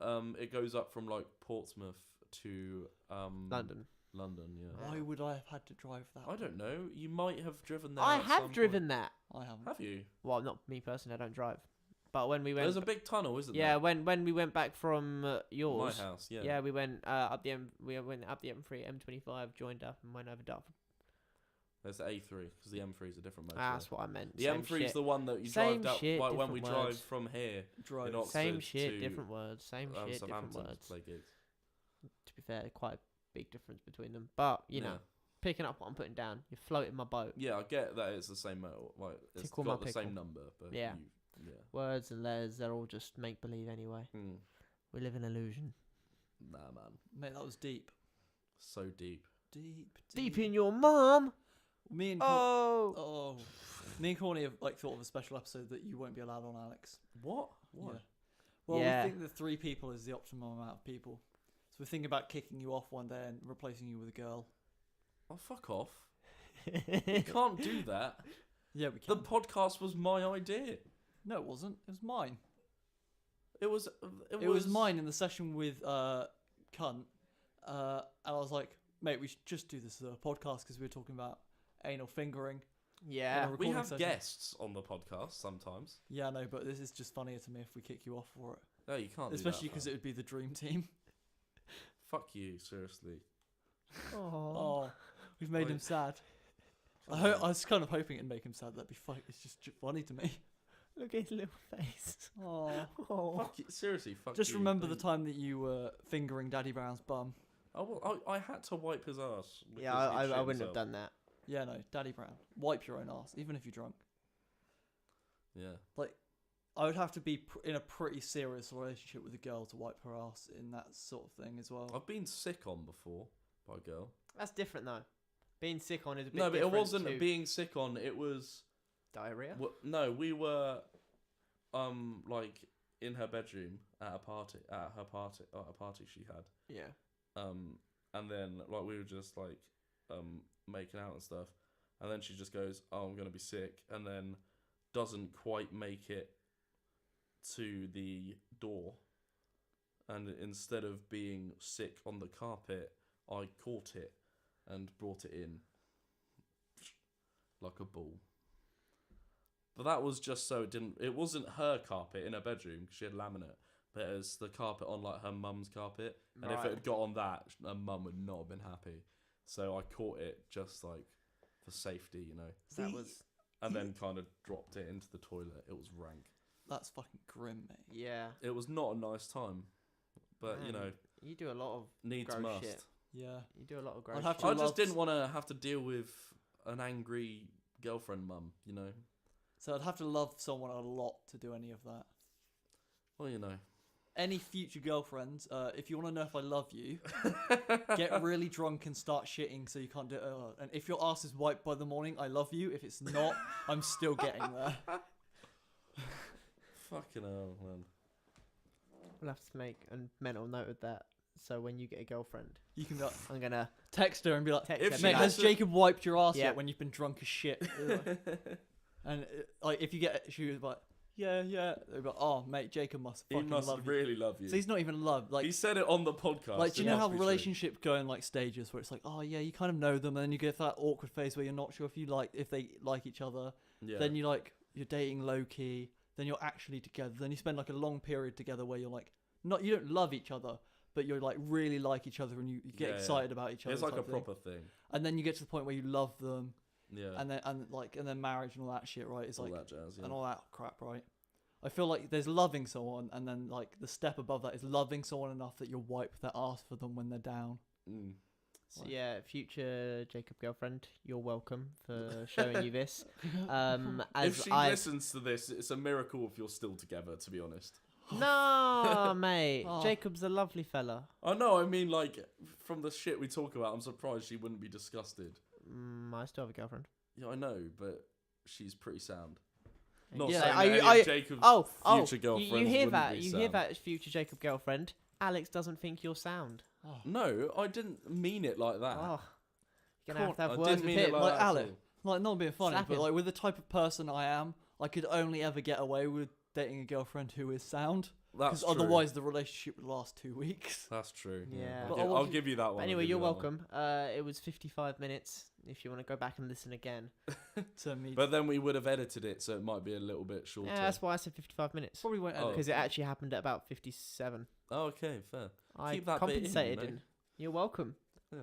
S3: A3?
S2: It goes up from like Portsmouth to
S3: London.
S2: London, yeah.
S1: Why would I have had to drive that?
S2: I don't know. You might have driven there.
S3: I
S2: at
S3: have
S2: some
S3: driven
S2: point.
S3: that.
S1: I haven't.
S2: Have you?
S3: Well, not me personally. I don't drive. But when we went,
S2: There's a big tunnel, isn't
S3: yeah,
S2: there?
S3: when we went back from
S2: My
S3: yours,
S2: house, yeah.
S3: yeah, we went up the we went up the M3, M25, joined up and went over Dartford.
S2: There's the A3 because the M3 is a different motorway.
S3: That's what I meant.
S2: The
S3: Same
S2: M3 is
S3: shit.
S2: the one that you
S3: Same
S2: drive down.
S3: shit,
S2: Like when we
S3: different
S2: drive
S3: words.
S2: from here
S1: Drive.
S2: in Oxford
S3: Same shit,
S2: to
S3: different words. Same shit, different
S2: Southampton
S3: words.
S2: to play gigs.
S3: To be fair, quite a big difference between them. But you know, picking up what I'm putting down, you're floating my boat.
S2: Yeah, I get that it's the same motor. Like it's
S3: Tickle
S2: got
S3: my
S2: the same
S3: pickle.
S2: number, but
S3: Yeah.
S2: yeah.
S3: Words and letters, they're all just make believe anyway. We live in illusion.
S2: Nah, man.
S1: Mate, that was deep.
S2: So deep.
S3: Deep in your mum.
S1: Me and
S3: Oh.
S1: Me and Corny have like thought of a special episode that you won't be allowed on, Alex.
S2: What?
S1: Yeah. Well,
S3: Yeah.
S1: we think that 3 people is the optimum amount of people. So we're thinking about kicking you off one day and replacing you with a girl.
S2: Oh, fuck off. You can't do that.
S1: Yeah, we
S2: The
S1: can.
S2: podcast was my idea.
S1: No, it wasn't. It was mine.
S2: It was.
S1: It was mine in the session with Cunt. And I was like, mate, we should just do this as a podcast because we were talking about anal fingering.
S3: Yeah.
S1: in a
S2: We
S1: recording
S2: have
S1: session.
S2: guests on the podcast sometimes.
S1: Yeah, no, but this is just funnier to me if we kick you off for it.
S2: No, you can't.
S1: Especially
S2: do
S1: because
S2: that,
S1: it would be the dream team.
S2: Fuck you, seriously.
S1: Oh, we've made
S2: Wait.
S1: him sad.
S2: Come
S1: I
S2: on.
S1: was kind of hoping it'd make him sad. That'd be funny. It's just funny to me.
S3: Look at his little face.
S1: Oh.
S2: Fuck you, seriously. Fuck
S1: Just
S2: you.
S1: remember the
S2: Don't-
S1: time that you were fingering Daddy Brown's bum.
S2: I had to wipe his ass.
S3: Yeah,
S2: because
S3: I
S2: he shit
S3: wouldn't have
S2: himself.
S3: done that.
S1: Yeah, no, Daddy Brown. Wipe your own ass, even if you're drunk.
S2: Yeah.
S1: I would have to be in a pretty serious relationship with a girl to wipe her ass in that sort of thing as well.
S2: I've been sick on before by a girl.
S3: That's different though. Being sick on is a bit
S2: No, but it
S3: different
S2: wasn't
S3: to
S2: being sick on. It was
S3: diarrhea.
S2: no. We were like in her bedroom at a party at a party she had.
S3: Yeah.
S2: And then like we were just like making out and stuff, and then she just goes, "Oh, I'm gonna be sick," and then doesn't quite make it to the door, and instead of being sick on the carpet, I caught it and brought it in like a ball. But that was just so it wasn't her carpet in her bedroom 'cause she had laminate, but it was the carpet on like her mum's carpet, and if it had got on that, her mum would not have been happy. So I caught it just like for safety, you know.
S3: That was
S2: And then kind of dropped it into the toilet. It was rank.
S1: That's fucking grim, mate.
S3: yeah.
S2: It was not a nice time, but you
S3: Man,
S2: know,
S3: you do a lot of
S2: needs
S3: gross
S2: must.
S3: shit.
S1: Yeah.
S3: You do a lot of gross.
S1: I'd have
S3: shit.
S1: to
S2: I
S1: love
S2: just didn't want to have to deal with an angry girlfriend mum, you know.
S1: So I'd have to love someone a lot to do any of that.
S2: Well, you know.
S1: Any future girlfriends, if you want to know if I love you, get really drunk and start shitting so you can't do it. And if your ass is wiped by the morning, I love you. If it's not, I'm still getting there.
S2: Fucking hell, man.
S3: We'll have to make a mental note of that. So when you get a girlfriend,
S1: You can be like,
S3: I'm gonna
S1: text her and be like,
S3: text
S2: If
S3: her
S2: she
S1: mate,
S3: back.
S1: has Jacob wiped your ass
S3: Yeah.
S1: yet when you've been drunk as shit? And like, if you get, she was like, yeah. They'd be like, oh, mate, Jacob must
S2: He
S1: fucking
S2: must
S1: love you.
S2: really love you.
S1: So he's not even loved. Like,
S2: he said it on the podcast.
S1: like, do
S2: it
S1: you know
S2: must
S1: how
S2: be true.
S1: relationships go in like stages where it's like, oh yeah, you kind of know them, and then you get that awkward phase where you're not sure if they like each other.
S2: Yeah.
S1: Then you're dating low key. Then you're actually together. Then you spend like a long period together where you're like, you don't love each other, but you're like really like each other, and you get excited about each other.
S2: It's like a
S1: type thing.
S2: proper thing.
S1: And then you get to the point where you love them,
S2: Yeah.
S1: and then marriage and all that shit, right? It's
S2: all
S1: like
S2: that jazz. Yeah.
S1: and all that crap, right? I feel like there's loving someone, and then like the step above that is loving someone enough that you'll wipe their ass for them when they're down.
S2: Mm.
S3: So yeah, future Jacob girlfriend, you're welcome for showing you this. As
S2: If she
S3: I
S2: listens to this, it's a miracle if you're still together. To be honest.
S3: no, mate,
S1: Oh.
S3: Jacob's a lovely fella.
S2: I know. I mean, like from the shit we talk about, I'm surprised she wouldn't be disgusted.
S3: I still have a girlfriend.
S2: Yeah, I know, but she's pretty sound.
S3: Yeah.
S2: Not
S3: Yeah,
S2: saying
S3: I-
S2: that any
S3: I-
S2: of Jacob's future
S3: you
S2: girlfriends
S3: hear
S2: wouldn't
S3: that?
S2: be
S3: You
S2: sound.
S3: hear that, future Jacob girlfriend? Alex doesn't think you're sound.
S1: Oh.
S2: No, I didn't mean it like that.
S3: Oh, you're gonna have to
S2: I
S3: have words
S2: didn't
S3: with
S2: mean it
S3: him.
S2: like
S1: Like
S2: that at
S1: Alex.
S2: all.
S1: Like, not being funny,
S3: Slap
S1: but
S3: him.
S1: like with the type of person I am, I could only ever get away with dating a girlfriend who is sound,
S2: That's
S1: because
S2: true.
S1: otherwise the relationship would last 2 weeks.
S2: That's true.
S3: Yeah.
S2: I'll,
S1: But
S2: give,
S1: I
S2: I'll
S1: want-
S2: give you that one.
S3: But
S2: I'll
S3: anyway,
S2: give you
S3: you're
S2: that one.
S3: welcome. It was 55 minutes. If you want to go back and listen again,
S1: To me,
S2: But then we would have edited it, so it might be a little bit shorter.
S3: yeah, that's why I said 55 minutes
S1: probably won't
S2: Oh.
S1: edit.
S3: because it actually happened at about 57.
S2: Oh, okay, fair.
S3: I
S2: Keep that bit in, you
S3: compensated,
S2: know.
S3: and you're welcome.
S2: Yeah.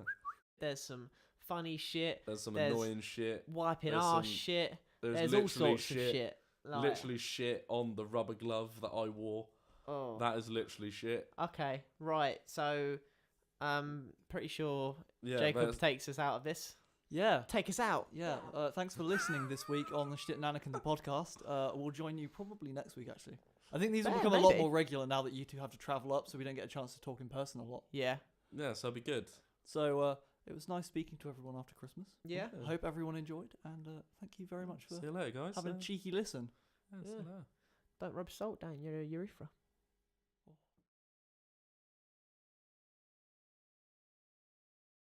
S3: There's some funny shit,
S2: There's some
S3: There's
S2: annoying shit.
S3: wiping
S2: There's
S3: arse
S2: some-
S3: shit.
S2: There's
S3: There's all
S2: literally
S3: sorts of shit. Like,
S2: Literally shit on the rubber glove that I wore.
S3: oh.
S2: That is literally shit.
S3: Okay, right. So, pretty sure
S2: Yeah,
S3: Jacob
S2: there's-
S3: takes us out of this.
S1: Yeah.
S3: Take us out.
S1: Yeah, thanks for listening this week on the Shitnanigans podcast. We'll join you probably next week, actually. I think these will
S3: Yeah,
S1: become a lot
S3: maybe.
S1: more regular now that you two have to travel up, so we don't get a chance to talk in person a lot.
S3: Yeah.
S2: yeah, so it'll be good.
S1: So it was nice speaking to everyone after Christmas.
S3: Yeah.
S1: I hope everyone enjoyed, and thank you very much for
S2: See you later, guys.
S1: having a cheeky listen.
S2: Yeah, see you
S3: Yeah.
S2: later.
S3: Don't rub salt down your urethra.